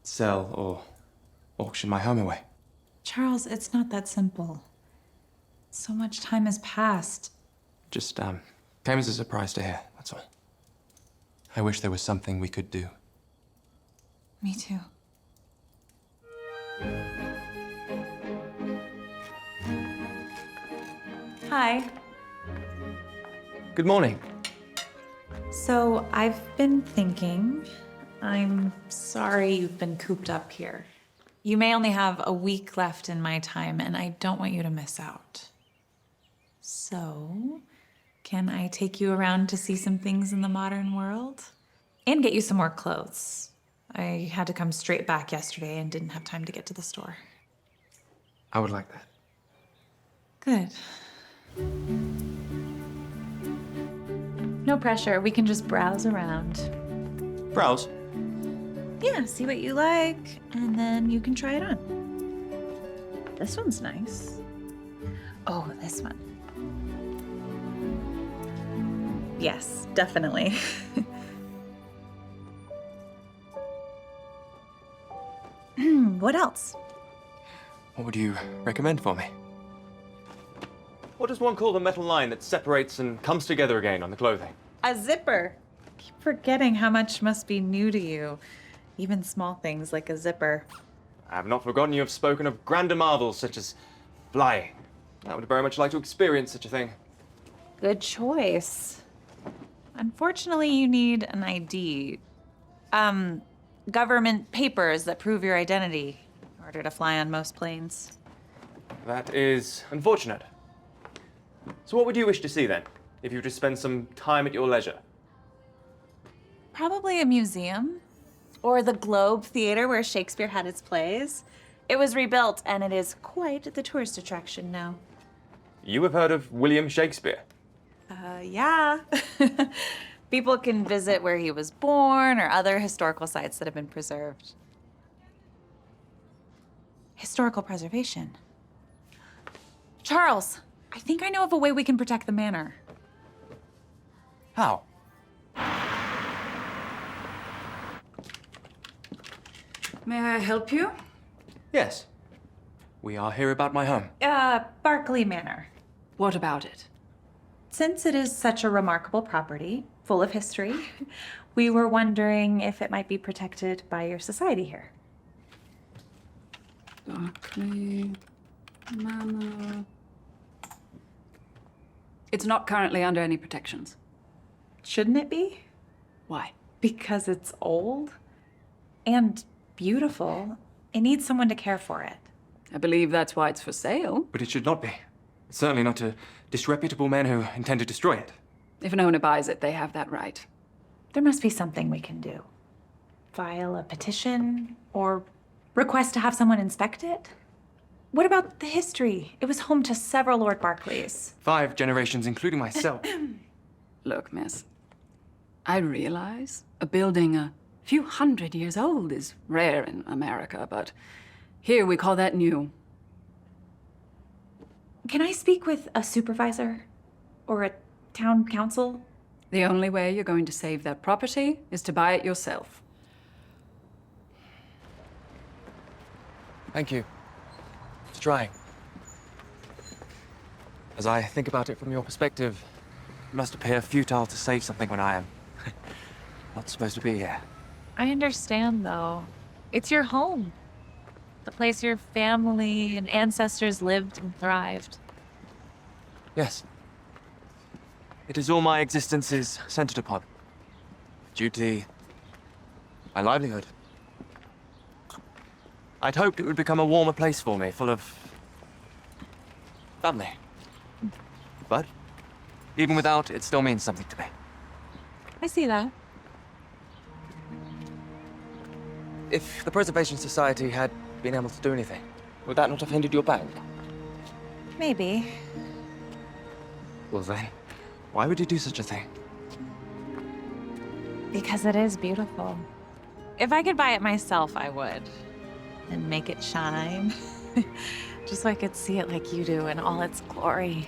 sell or auction my home away? Charles, it's not that simple. So much time has passed. Just, came as a surprise to hear, that's all. I wish there was something we could do. Me too. Hi. Good morning. So I've been thinking, I'm sorry you've been cooped up here. You may only have a week left in my time, and I don't want you to miss out. So, can I take you around to see some things in the modern world? And get you some more clothes. I had to come straight back yesterday and didn't have time to get to the store. I would like that. Good. No pressure, we can just browse around. Browse? Yeah, see what you like, and then you can try it on. This one's nice. Oh, this one. Yes, definitely. What else? What would you recommend for me? What does one call the metal line that separates and comes together again on the clothing? A zipper. Keep forgetting how much must be new to you. Even small things like a zipper. I have not forgotten you have spoken of grander marvels such as flying. I would very much like to experience such a thing. Good choice. Unfortunately, you need an ID. Government papers that prove your identity in order to fly on most planes. That is unfortunate. So what would you wish to see then, if you were to spend some time at your leisure? Probably a museum. Or the Globe Theater where Shakespeare had his plays. It was rebuilt, and it is quite the tourist attraction now. You have heard of William Shakespeare? Yeah. People can visit where he was born or other historical sites that have been preserved. Historical preservation. Charles, I think I know of a way we can protect the manor. How? May I help you? Yes. We are here about my home. Barkley Manor. What about it? Since it is such a remarkable property, full of history, we were wondering if it might be protected by your society here. Barkley Manor. It's not currently under any protections. Shouldn't it be? Why? Because it's old and beautiful. It needs someone to care for it. I believe that's why it's for sale. But it should not be. Certainly not to disreputable men who intend to destroy it. If an owner buys it, they have that right. There must be something we can do. File a petition or request to have someone inspect it? What about the history? It was home to several Lord Barkleys. 5 generations, including myself. Look, miss, I realize a building a few hundred years old is rare in America, but here we call that new. Can I speak with a supervisor or a town council? The only way you're going to save that property is to buy it yourself. Thank you. For trying. As I think about it from your perspective, it must appear futile to save something when I am not supposed to be here. I understand, though. It's your home. The place your family and ancestors lived and thrived. Yes. It is all my existence is centered upon. Duty, my livelihood. I'd hoped it would become a warmer place for me, full of family. But even without, it still means something to me. I see that. If the Preservation Society had been able to do anything, would that not have hindered your bank? Maybe. Well then, why would you do such a thing? Because it is beautiful. If I could buy it myself, I would. And make it shine. Just so I could see it like you do in all its glory.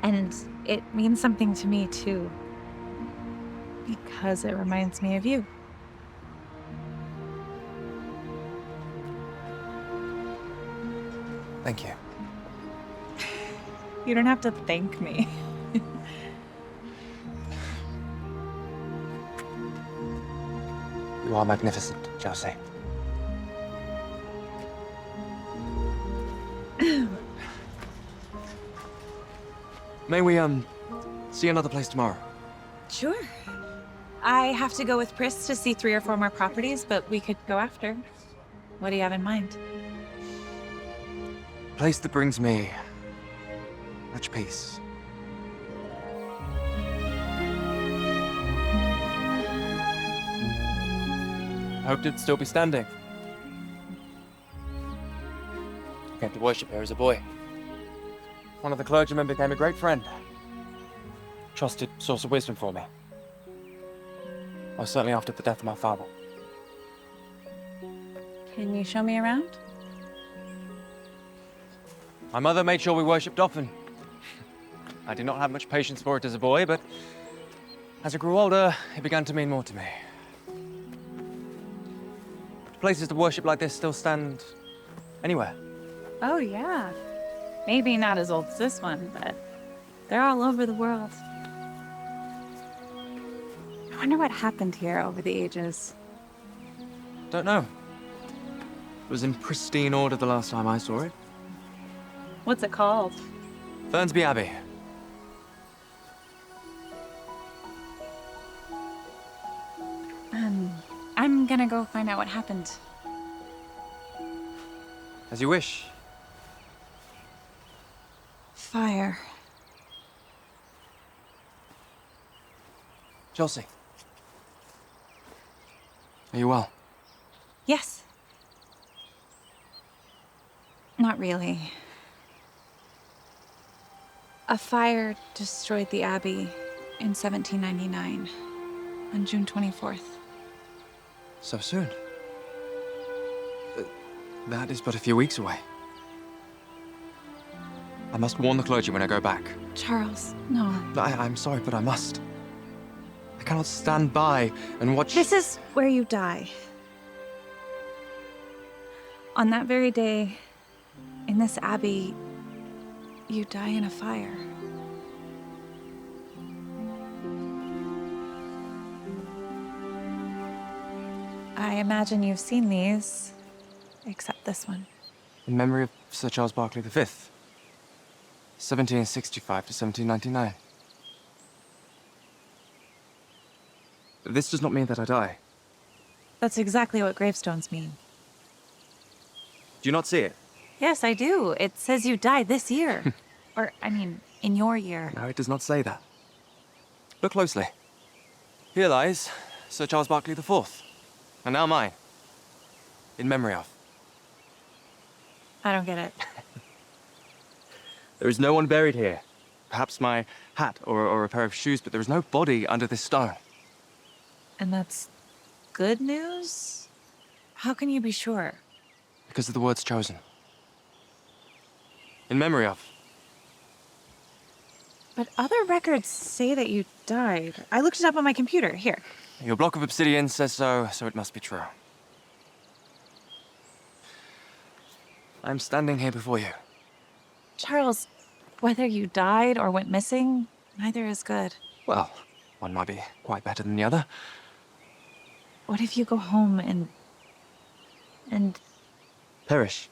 And it means something to me, too. Because it reminds me of you. Thank you. You don't have to thank me. You are magnificent, Chelsea. May we, see another place tomorrow? Sure. I have to go with Pris to see 3 or 4 more properties, but we could go after. What do you have in mind? A place that brings me much peace. I hoped it'd still be standing. I came to worship here as a boy. One of the clergymen became a great friend. Trusted source of wisdom for me. Most certainly after the death of my father. Can you show me around? My mother made sure we worshipped often. I did not have much patience for it as a boy, but as I grew older, it began to mean more to me. Do places to worship like this still stand anywhere? Oh, yeah. Maybe not as old as this one, but they're all over the world. I wonder what happened here over the ages. Don't know. It was in pristine order the last time I saw it. What's it called? Fernsby Abbey. I'm gonna go find out what happened. As you wish. Fire. Chelsea. Are you well? Yes. Not really. A fire destroyed the Abbey in 1799, on June 24th. So soon? That is but a few weeks away. I must warn the clergy when I go back. Charles, no. I'm sorry, but I must. I cannot stand by and watch... This is where you die. On that very day, in this abbey, you die in a fire. I imagine you've seen these, except this one. In memory of Sir Charles Barkley V, 1765 to 1799. This does not mean that I die. That's exactly what gravestones mean. Do you not see it? Yes, I do. It says you died this year. Or, I mean, in your year. No, it does not say that. Look closely. Here lies Sir Charles Barkley IV, and now mine, in memory of. I don't get it. There is no one buried here. Perhaps my hat or a pair of shoes, but there is no body under this stone. And that's good news? How can you be sure? Because of the words chosen. In memory of. But other records say that you died. I looked it up on my computer. Here. Your block of obsidian says so, so it must be true. I'm standing here before you. Charles, whether you died or went missing, neither is good. Well, one might be quite better than the other. What if you go home and Perish.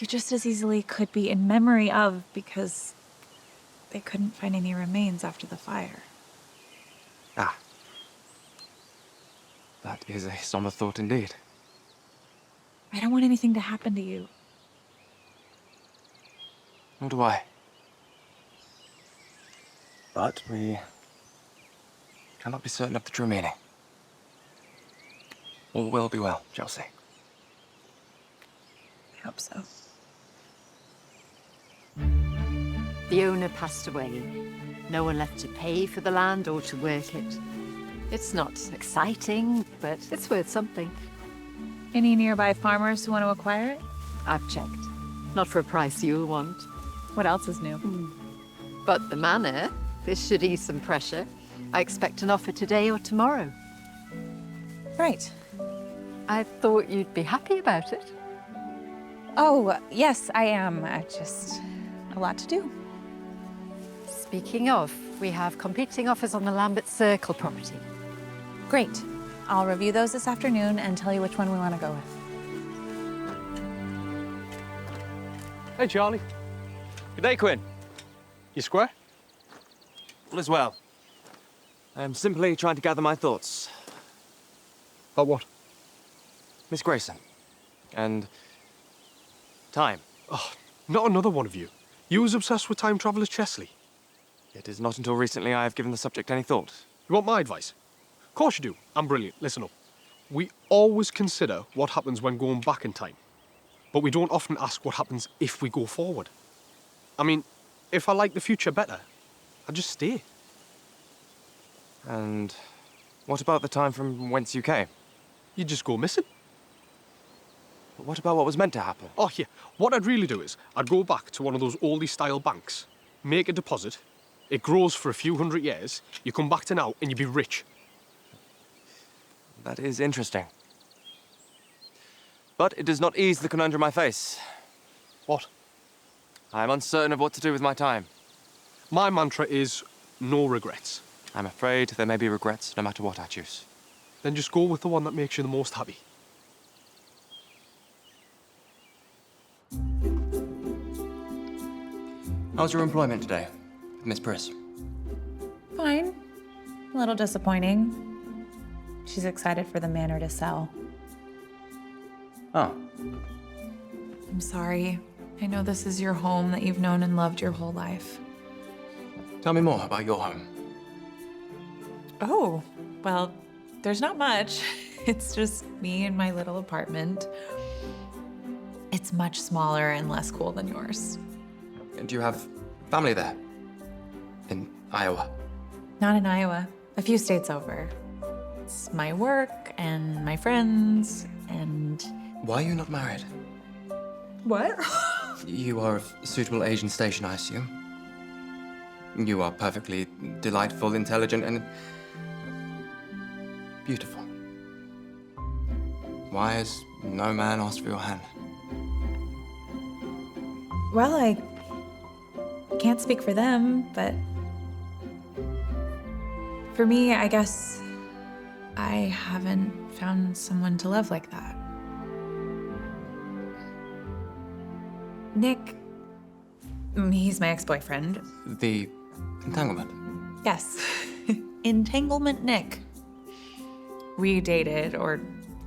you just as easily could be in memory of because they couldn't find any remains after the fire. Ah. That is a somber thought indeed. I don't want anything to happen to you. Nor do I. But we cannot be certain of the true meaning. All will be well, Chelsea. I hope so. The owner passed away. No one left to pay for the land or to work it. It's not exciting, but it's worth something. Any nearby farmers who want to acquire it? I've checked. Not for a price you'll want. What else is new? But the manor, this should ease some pressure. I expect an offer today or tomorrow. Right. I thought you'd be happy about it. Oh, yes, I am. I just a lot to do. Speaking of, we have competing offers on the Lambert Circle property. Great. I'll review those this afternoon and tell you which one we want to go with. Hey, Charlie. Good day, Quinn. You square? All is well. I am simply trying to gather my thoughts. About what? Miss Grayson. And time. Oh, not another one of you. You was obsessed with time travel as Chesley. It is not until recently I have given the subject any thought. You want my advice? Of course you do. I'm brilliant. Listen up. We always consider what happens when going back in time. But we don't often ask what happens if we go forward. I mean, if I like the future better, I'd just stay. And what about the time from whence you came? You'd just go missing. But what about what was meant to happen? Oh, yeah. What I'd really do is, I'd go back to one of those oldie-style banks, make a deposit, it grows for a few hundred years, you come back to now, and you'd be rich. That is interesting. But it does not ease the conundrum I face. What? I am uncertain of what to do with my time. My mantra is, no regrets. I'm afraid there may be regrets no matter what I choose. Then just go with the one that makes you the most happy. How's your employment today, Miss Priss? Fine. A little disappointing. She's excited for the manor to sell. Oh. I'm sorry. I know this is your home that you've known and loved your whole life. Tell me more about your home. Oh, well, there's not much. It's just me in my little apartment. It's much smaller and less cool than yours. Do you have family there? In Iowa? Not in Iowa, a few states over. It's my work and my friends and... Why are you not married? What? You are of suitable age and station, I assume. You are perfectly delightful, intelligent, and beautiful. Why has no man asked for your hand? Well, I can't speak for them, but for me, I guess I haven't found someone to love like that. Nick, he's my ex-boyfriend. The entanglement? Yes. Entanglement Nick. We dated, or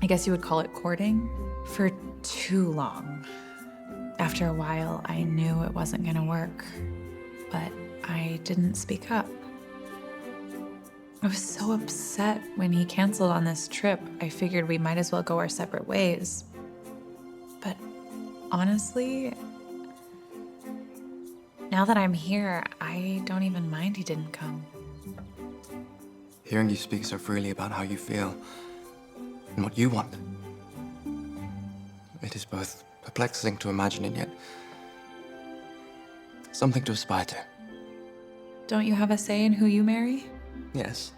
I guess you would call it courting, for too long. After a while, I knew it wasn't gonna work, but I didn't speak up. I was so upset when he canceled on this trip, I figured we might as well go our separate ways. But honestly, now that I'm here, I don't even mind he didn't come. Hearing you speak so freely about how you feel and what you want, it is both perplexing to imagine and yet something to aspire to. Don't you have a say in who you marry? Yes.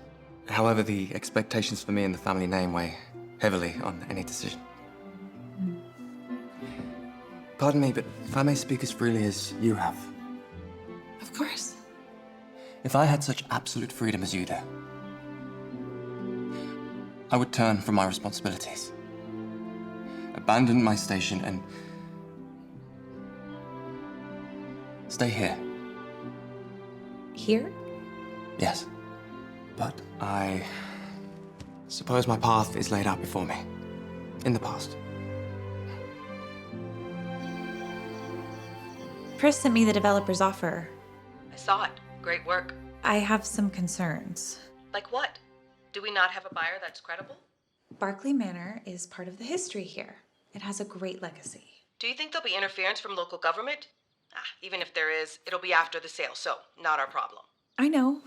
However, the expectations for me and the family name weigh heavily on any decision. Pardon me, but if I may speak as freely as you have. Of course. If I had such absolute freedom as you do, I would turn from my responsibilities, abandon my station, and stay here. Here? Yes. But I suppose my path is laid out before me, in the past. Chris sent me the developer's offer. I saw it. Great work. I have some concerns. Like what? Do we not have a buyer that's credible? Barkley Manor is part of the history here. It has a great legacy. Do you think there'll be interference from local government? Even if there is, it'll be after the sale, so not our problem. I know.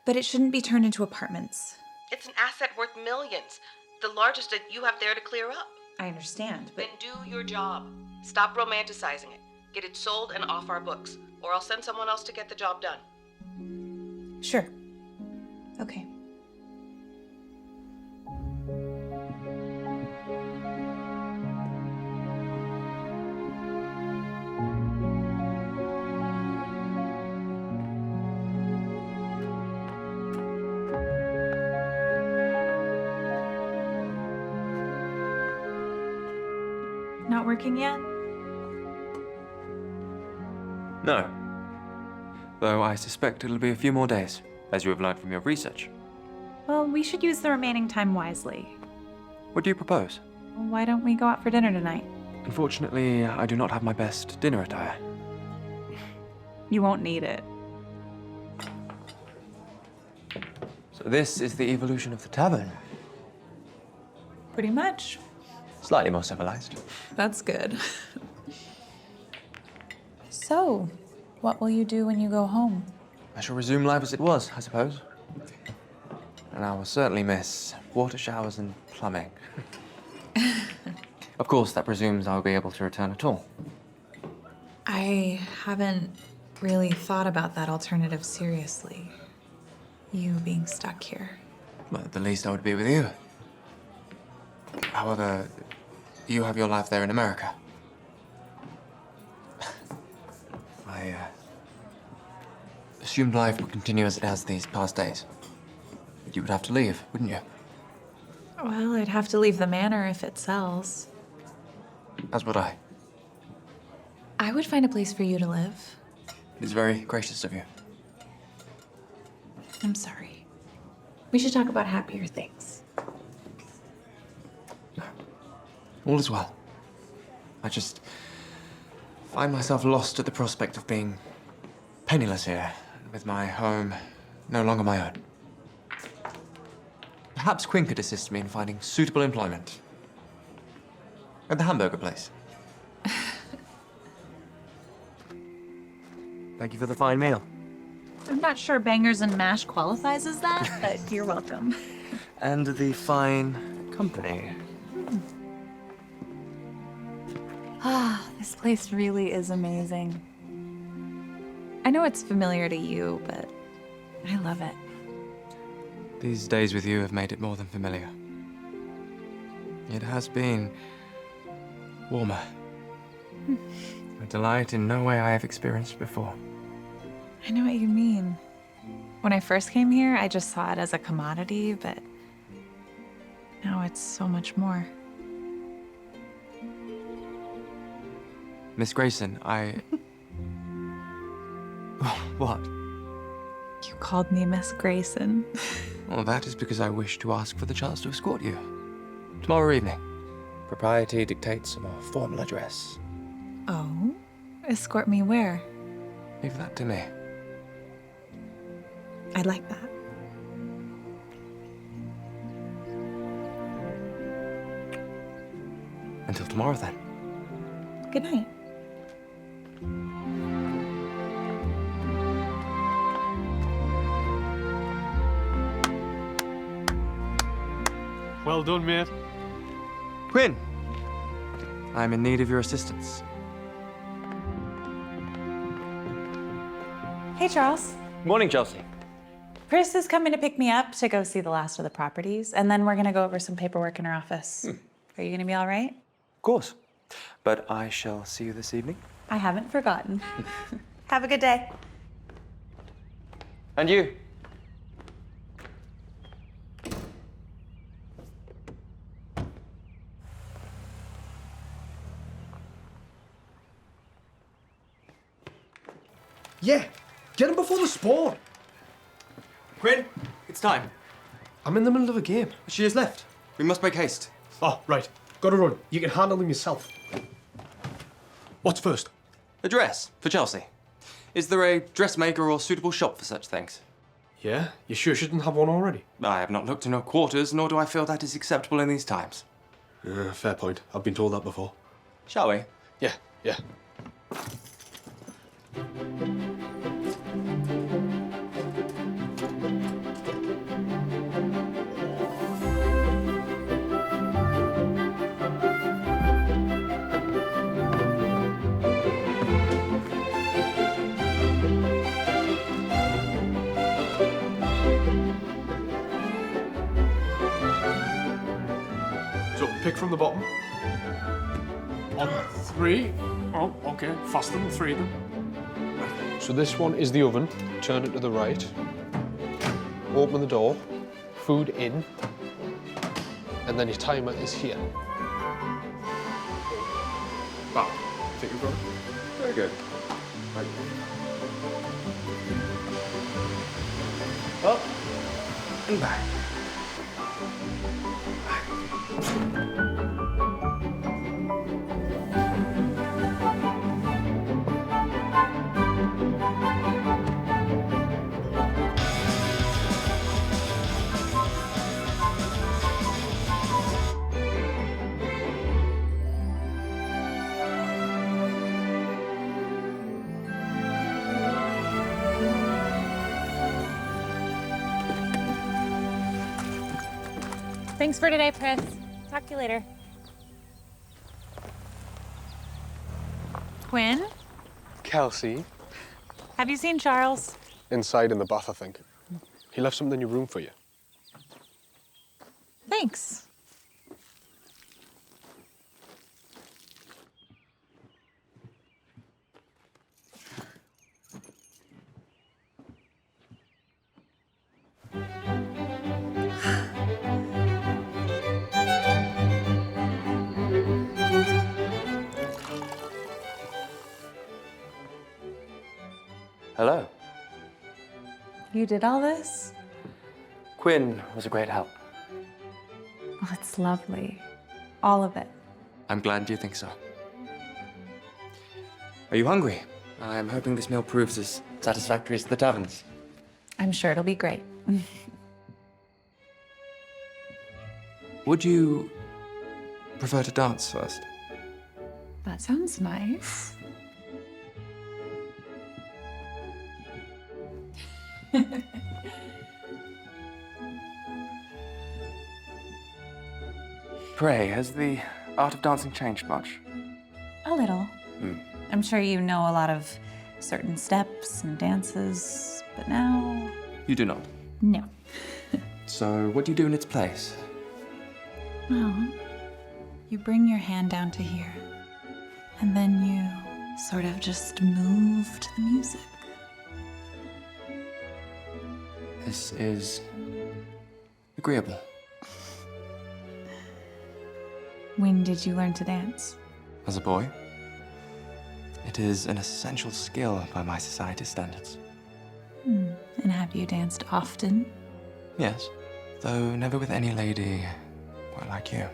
But it shouldn't be turned into apartments. It's an asset worth millions. The largest that you have there to clear up. I understand, but... Then do your job. Stop romanticizing it. Get it sold and off our books, or I'll send someone else to get the job done. Sure. Okay. Not working yet? No. Though I suspect it'll be a few more days, as you have learned from your research. Well, we should use the remaining time wisely. What do you propose? Why don't we go out for dinner tonight? Unfortunately, I do not have my best dinner attire. You won't need it. So this is the evolution of the tavern. Pretty much. Slightly more civilized. That's good. So, what will you do when you go home? I shall resume life as it was, I suppose. And I will certainly miss water showers and plumbing. Of course, that presumes I'll be able to return at all. I haven't really thought about that alternative seriously. You being stuck here. Well, at the least I would be with you. However, you have your life there in America. I assumed life would continue as it has these past days. But you would have to leave, wouldn't you? Well, I'd have to leave the manor if it sells. As would I. I would find a place for you to live. It is very gracious of you. I'm sorry. We should talk about happier things. All is well. I just find myself lost at the prospect of being penniless here, with my home no longer my own. Perhaps Quinn could assist me in finding suitable employment. At the hamburger place. Thank you for the fine meal. I'm not sure bangers and mash qualifies as that, but you're welcome. And the fine company. Ah, this place really is amazing. I know it's familiar to you, but I love it. These days with you have made it more than familiar. It has been warmer. A delight in no way I have experienced before. I know what you mean. When I first came here, I just saw it as a commodity, but now it's so much more. Miss Grayson, What? You called me Miss Grayson. Well, that is because I wish to ask for the chance to escort you. Tomorrow evening. Propriety dictates a more formal address. Oh? Escort me where? Leave that to me. I'd like that. Until tomorrow, then. Good night. Well done, mate. Quinn! I'm in need of your assistance. Hey, Charles. Morning, Chelsea. Chris is coming to pick me up to go see the last of the properties, and then we're gonna go over some paperwork in our office. Are you gonna be all right? Of course. But I shall see you this evening. I haven't forgotten. Have a good day. And you. Yeah, get him before the spawn. Quinn, it's time. I'm in the middle of a game. She has left. We must make haste. Oh, right. Gotta run. You can handle them yourself. What's first? A dress for Chelsea. Is there a dressmaker or suitable shop for such things? Yeah? You sure she didn't have one already? I have not looked in her quarters, nor do I feel that is acceptable in these times. Fair point. I've been told that before. Shall we? Yeah, yeah. So, pick from the bottom. On 3. Oh, okay. Faster than 3 then. So this one is the oven. Turn it to the right. Open the door. Food in. And then your timer is here. Wow. Think you've got it? Very good. Right. Up and back. Thanks for today, Pris. Talk to you later. Quinn, Kelsey. have you seen Charles? Inside in the bath, I think. He left something in your room for you. Thanks. Hello. You did all this? Quinn was a great help. Oh, it's lovely. All of it. I'm glad you think so. Are you hungry? I'm hoping this meal proves as satisfactory as the taverns. I'm sure it'll be great. Would you prefer to dance first? That sounds nice. Pray, has the art of dancing changed much? A little. I'm sure you know a lot of certain steps and dances, but now... You do not. No. So, what do you do in its place? Well, you bring your hand down to here, and then you sort of just move to the music. This is agreeable. When did you learn to dance? As a boy, it is an essential skill by my society standards. And have you danced often? Yes, though never with any lady quite like you.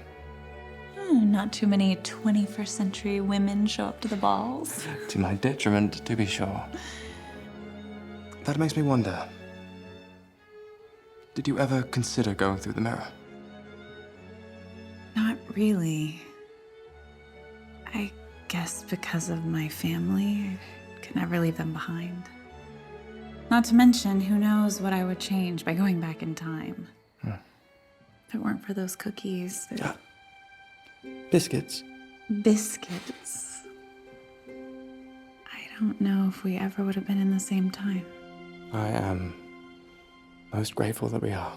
Not too many 21st century women show up to the balls. To my detriment, to be sure. That makes me wonder. Did you ever consider going through the mirror? Not really. I guess because of my family, I could never leave them behind. Not to mention, who knows what I would change by going back in time. If it weren't for those cookies. Biscuits? Biscuits. I don't know if we ever would have been in the same time. I am most grateful that we are.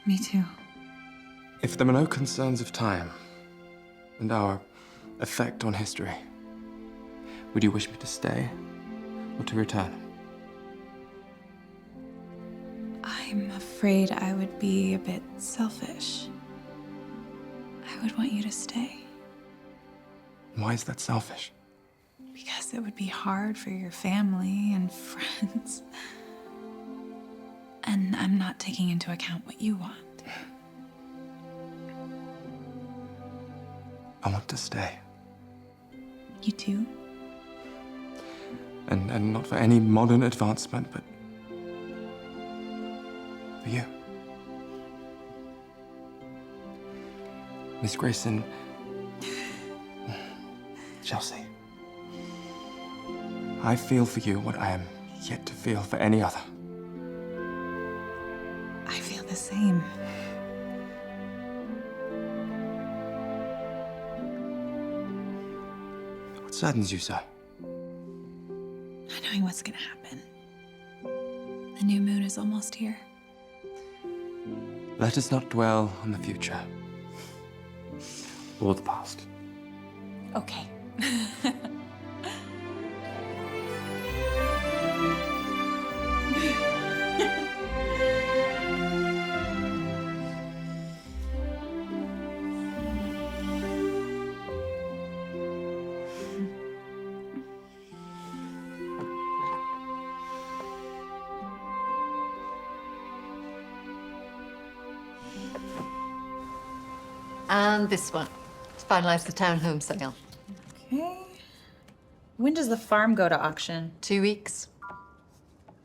Me too. If there were no concerns of time and our effect on history, would you wish me to stay or to return? I'm afraid I would be a bit selfish. I would want you to stay. Why is that selfish? Because it would be hard for your family and friends. And I'm not taking into account what you want. I want to stay. You too? And not for any modern advancement, but for you. Miss Grayson, Chelsea, I feel for you what I am yet to feel for any other. I feel the same. What saddens you, sir? Not knowing what's gonna happen. The new moon is almost here. Let us not dwell on the future or the past. Okay. And this one, to finalise the townhome sale. Okay. When does the farm go to auction? 2 weeks.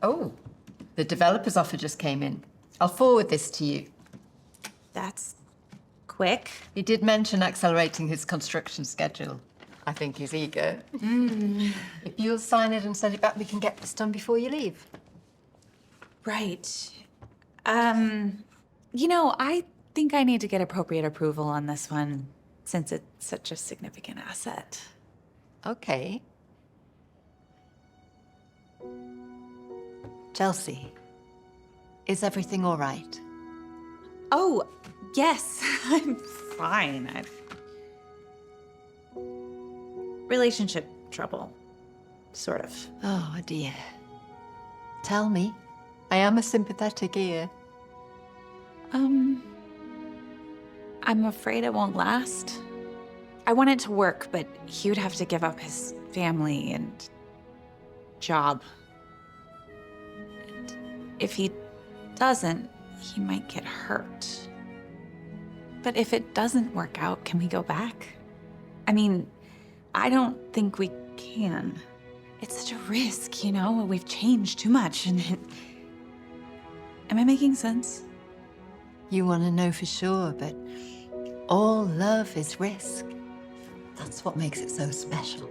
Oh, the developer's offer just came in. I'll forward this to you. That's quick. He did mention accelerating his construction schedule. I think he's eager. If you'll sign it and send it back, we can get this done before you leave. Right. You know, I think I need to get appropriate approval on this one since it's such a significant asset. Okay. Chelsea, is everything all right? Oh, yes, I'm fine. Relationship trouble, sort of. Oh, dear. Tell me. I am a sympathetic ear. I'm afraid it won't last. I want it to work, but he would have to give up his family and job. And if he doesn't, he might get hurt. But if it doesn't work out, can we go back? I mean, I don't think we can. It's such a risk, you know? We've changed too much and Am I making sense? You want to know for sure, but all love is risk. That's what makes it so special.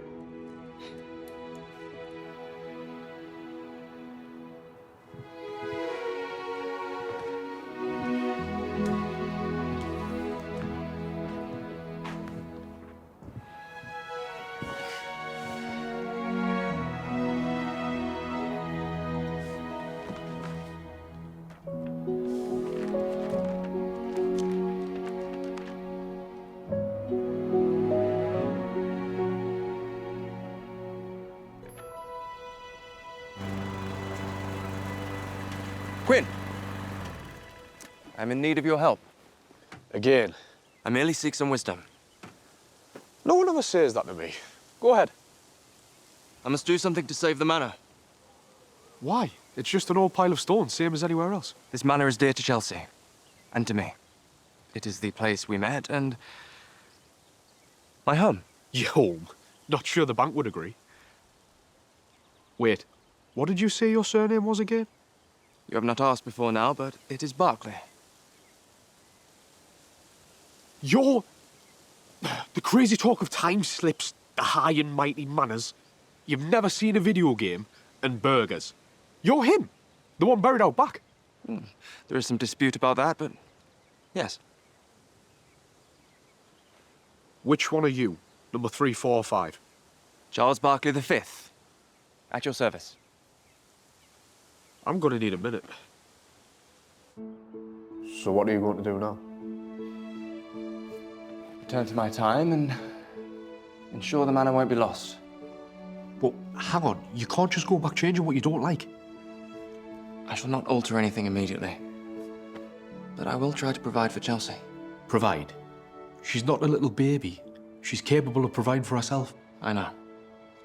Quinn! I'm in need of your help. Again? I merely seek some wisdom. No one ever says that to me. Go ahead. I must do something to save the manor. Why? It's just an old pile of stones, same as anywhere else. This manor is dear to Chelsea, and to me. It is the place we met, and my home. Your home? Not sure the bank would agree. Wait, what did you say your surname was again? You have not asked before now, but it is Barkley. You're... the crazy talk of time slips, the high and mighty manners. You've never seen a video game, and burgers. You're him, the one buried out back. There is some dispute about that, but yes. Which one are you? Number 3, 4, or 5? Charles Barkley V. At your service. I'm gonna need a minute. So what are you going to do now? Return to my time and ensure the manor won't be lost. But hang on, you can't just go back changing what you don't like. I shall not alter anything immediately. But I will try to provide for Chelsea. Provide? She's not a little baby. She's capable of providing for herself. I know.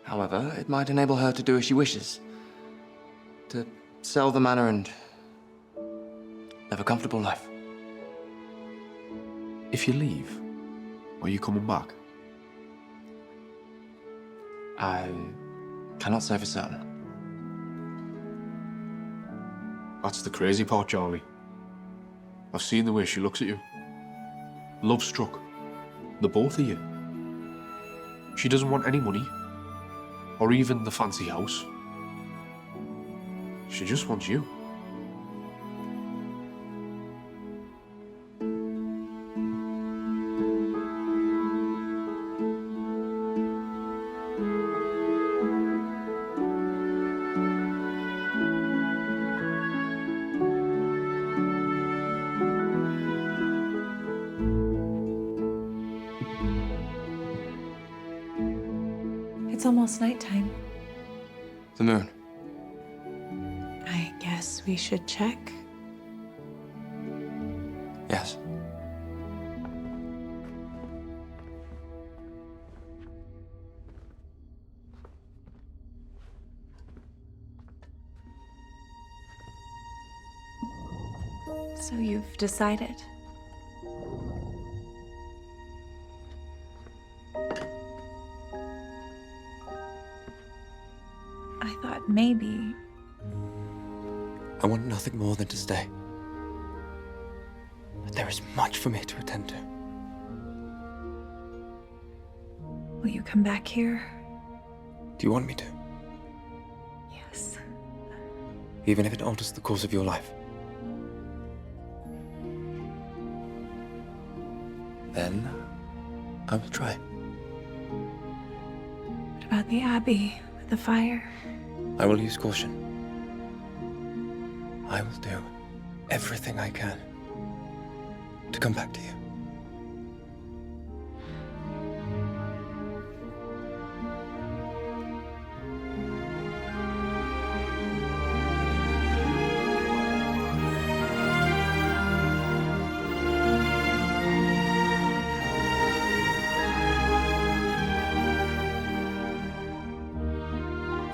However, it might enable her to do as she wishes. To sell the manor and live a comfortable life. If you leave, are you coming back? I cannot say for certain. That's the crazy part, Charlie. I've seen the way she looks at you. Love struck. The both of you. She doesn't want any money. Or even the fancy house. She just wants you. It's almost nighttime. The moon. I guess we should check. Yes. So you've decided? I thought maybe. I want nothing more than to stay. But there is much for me to attend to. Will you come back here? Do you want me to? Yes. Even if it alters the course of your life? Then I will try. What about the Abbey with the fire? I will use caution. I will do everything I can to come back to you.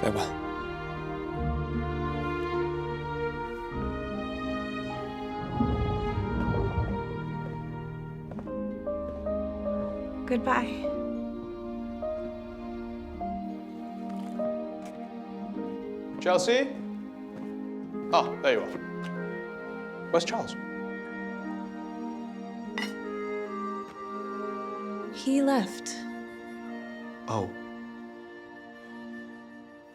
Farewell. Goodbye. Chelsea? Oh, there you are. Where's Charles? He left. Oh.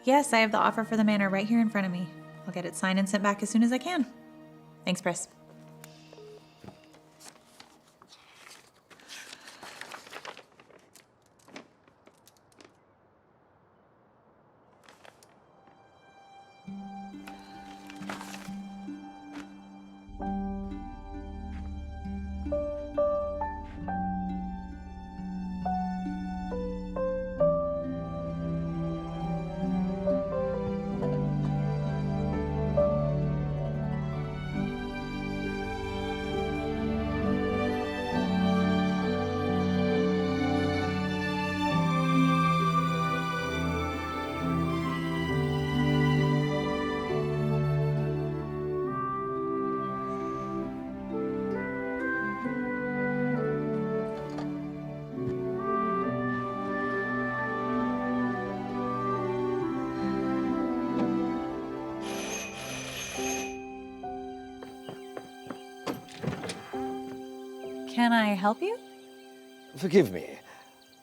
Yes, I have the offer for the manor right here in front of me. I'll get it signed and sent back as soon as I can. Thanks, Pris. Can I help you? Forgive me.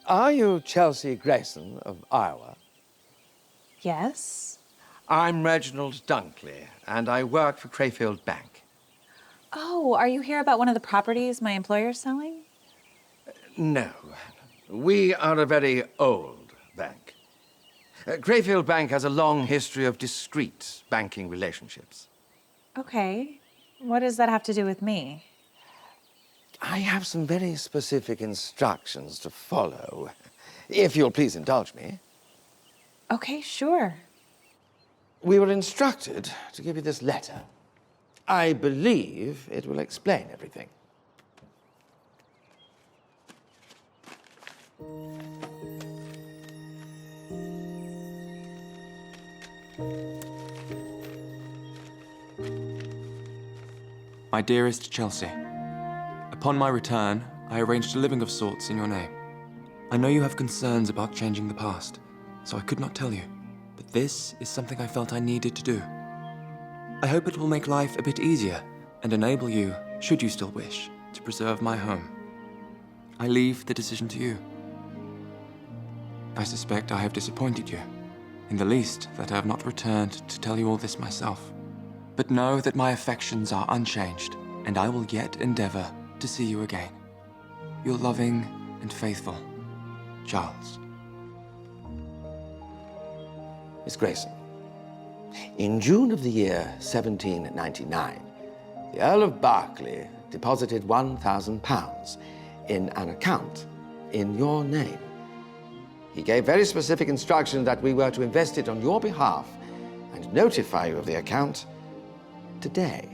Are you Chelsea Grayson of Iowa? Yes. I'm Reginald Dunkley, and I work for Crayfield Bank. Oh, are you here about one of the properties my employer's selling? No. We are a very old bank. Crayfield Bank has a long history of discreet banking relationships. Okay. What does that have to do with me? I have some very specific instructions to follow, if you'll please indulge me. Okay, sure. We were instructed to give you this letter. I believe it will explain everything. My dearest Chelsea, upon my return, I arranged a living of sorts in your name. I know you have concerns about changing the past, so I could not tell you, but this is something I felt I needed to do. I hope it will make life a bit easier and enable you, should you still wish, to preserve my home. I leave the decision to you. I suspect I have disappointed you, in the least that I have not returned to tell you all this myself. But know that my affections are unchanged, and I will yet endeavor to see you again. Your loving and faithful, Charles. Miss Grayson, in June of the year 1799, the Earl of Barkley deposited £1,000 in an account in your name. He gave very specific instructions that we were to invest it on your behalf and notify you of the account today.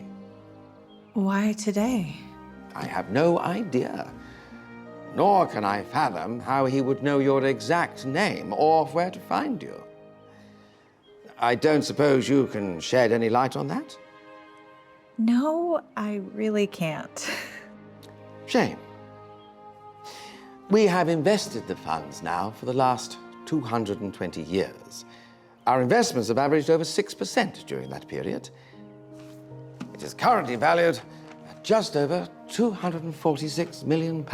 Why today? I have no idea. Nor can I fathom how he would know your exact name or where to find you. I don't suppose you can shed any light on that? No, I really can't. Shame. We have invested the funds now for the last 220 years. Our investments have averaged over 6% during that period. It is currently valued at just over £246 million.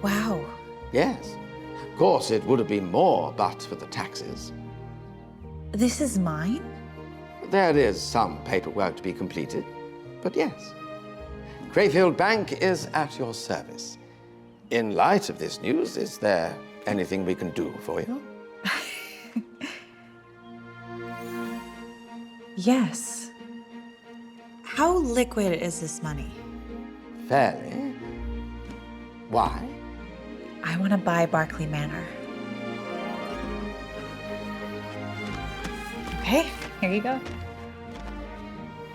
Wow. Yes. Of course, it would have been more but for the taxes. This is mine? There is some paperwork to be completed, but yes. Crayfield Bank is at your service. In light of this news, is there anything we can do for you? Yes. How liquid is this money? Fairly. Why? I want to buy Barkley Manor. Okay, here you go.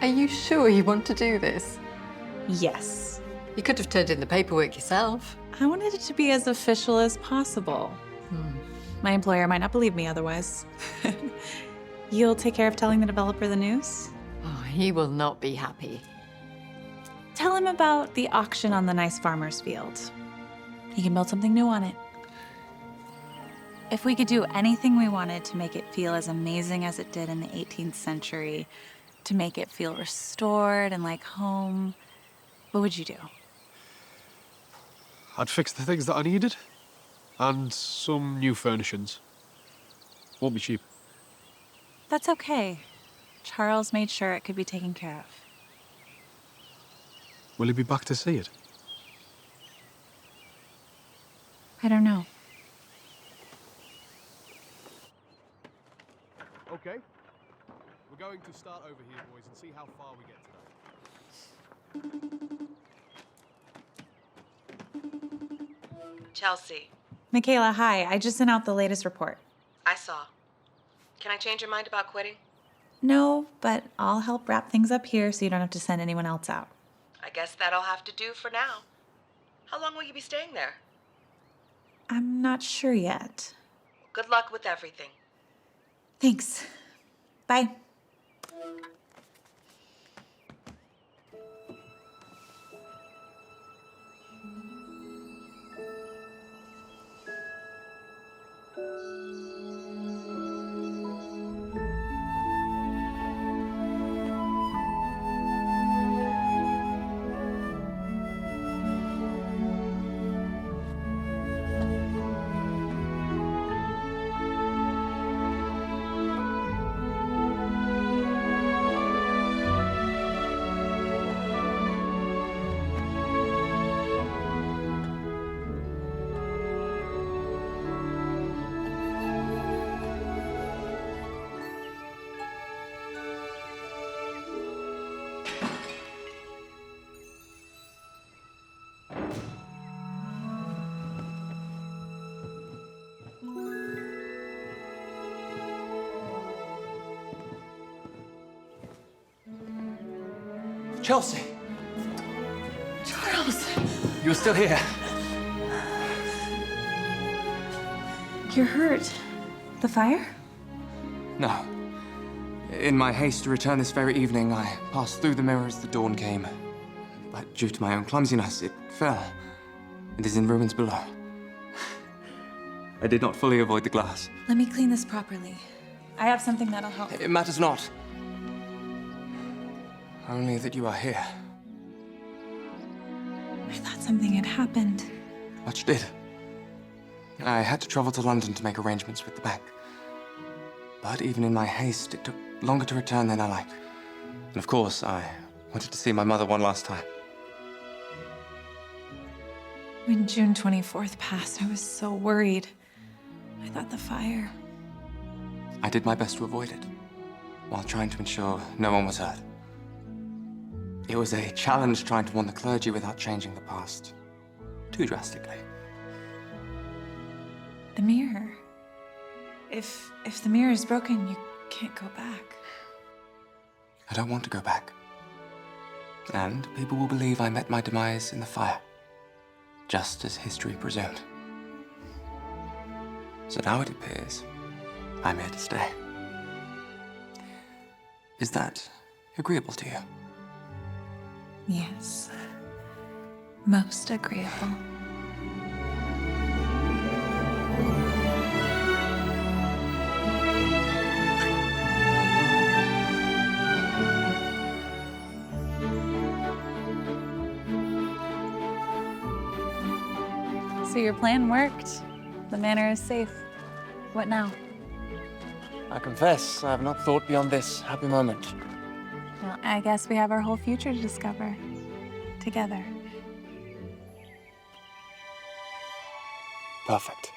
Are you sure you want to do this? Yes. You could have turned in the paperwork yourself. I wanted it to be as official as possible. My employer might not believe me otherwise. You'll take care of telling the developer the news? Oh, he will not be happy. Tell him about the auction on the nice farmer's field. He can build something new on it. If we could do anything we wanted to make it feel as amazing as it did in the 18th century, to make it feel restored and like home, What would you do? I'd fix the things that I needed. And some new furnishings. Won't be cheap. That's okay. Charles made sure it could be taken care of. Will he be back to see it? I don't know. Okay. We're going to start over here, boys, and see how far we get today. Chelsea, Michaela, hi. I just sent out the latest report. I saw. Can I change your mind about quitting? No, but I'll help wrap things up here so you don't have to send anyone else out. I guess that'll have to do for now. How long will you be staying there? I'm not sure yet. Good luck with everything. Thanks. Bye. Chelsea! Charles! You're still here. You're hurt. The fire? No. In my haste to return this very evening, I passed through the mirror as the dawn came. But due to my own clumsiness, it fell. It is in ruins below. I did not fully avoid the glass. Let me clean this properly. I have something that'll help. It matters not. Only that you are here. I thought something had happened. Much did. I had to travel to London to make arrangements with the bank. But even in my haste, it took longer to return than I liked. And of course, I wanted to see my mother one last time. When June 24th passed, I was so worried. I thought the fire. I did my best to avoid it, while trying to ensure no one was hurt. It was a challenge trying to warn the clergy without changing the past too drastically. The mirror. If the mirror is broken, you can't go back. I don't want to go back. And people will believe I met my demise in the fire, just as history presumed. So now it appears I'm here to stay. Is that agreeable to you? Yes. Most agreeable. So your plan worked. The manor is safe. What now? I confess, I have not thought beyond this happy moment. Well, I guess we have our whole future to discover. Together. Perfect.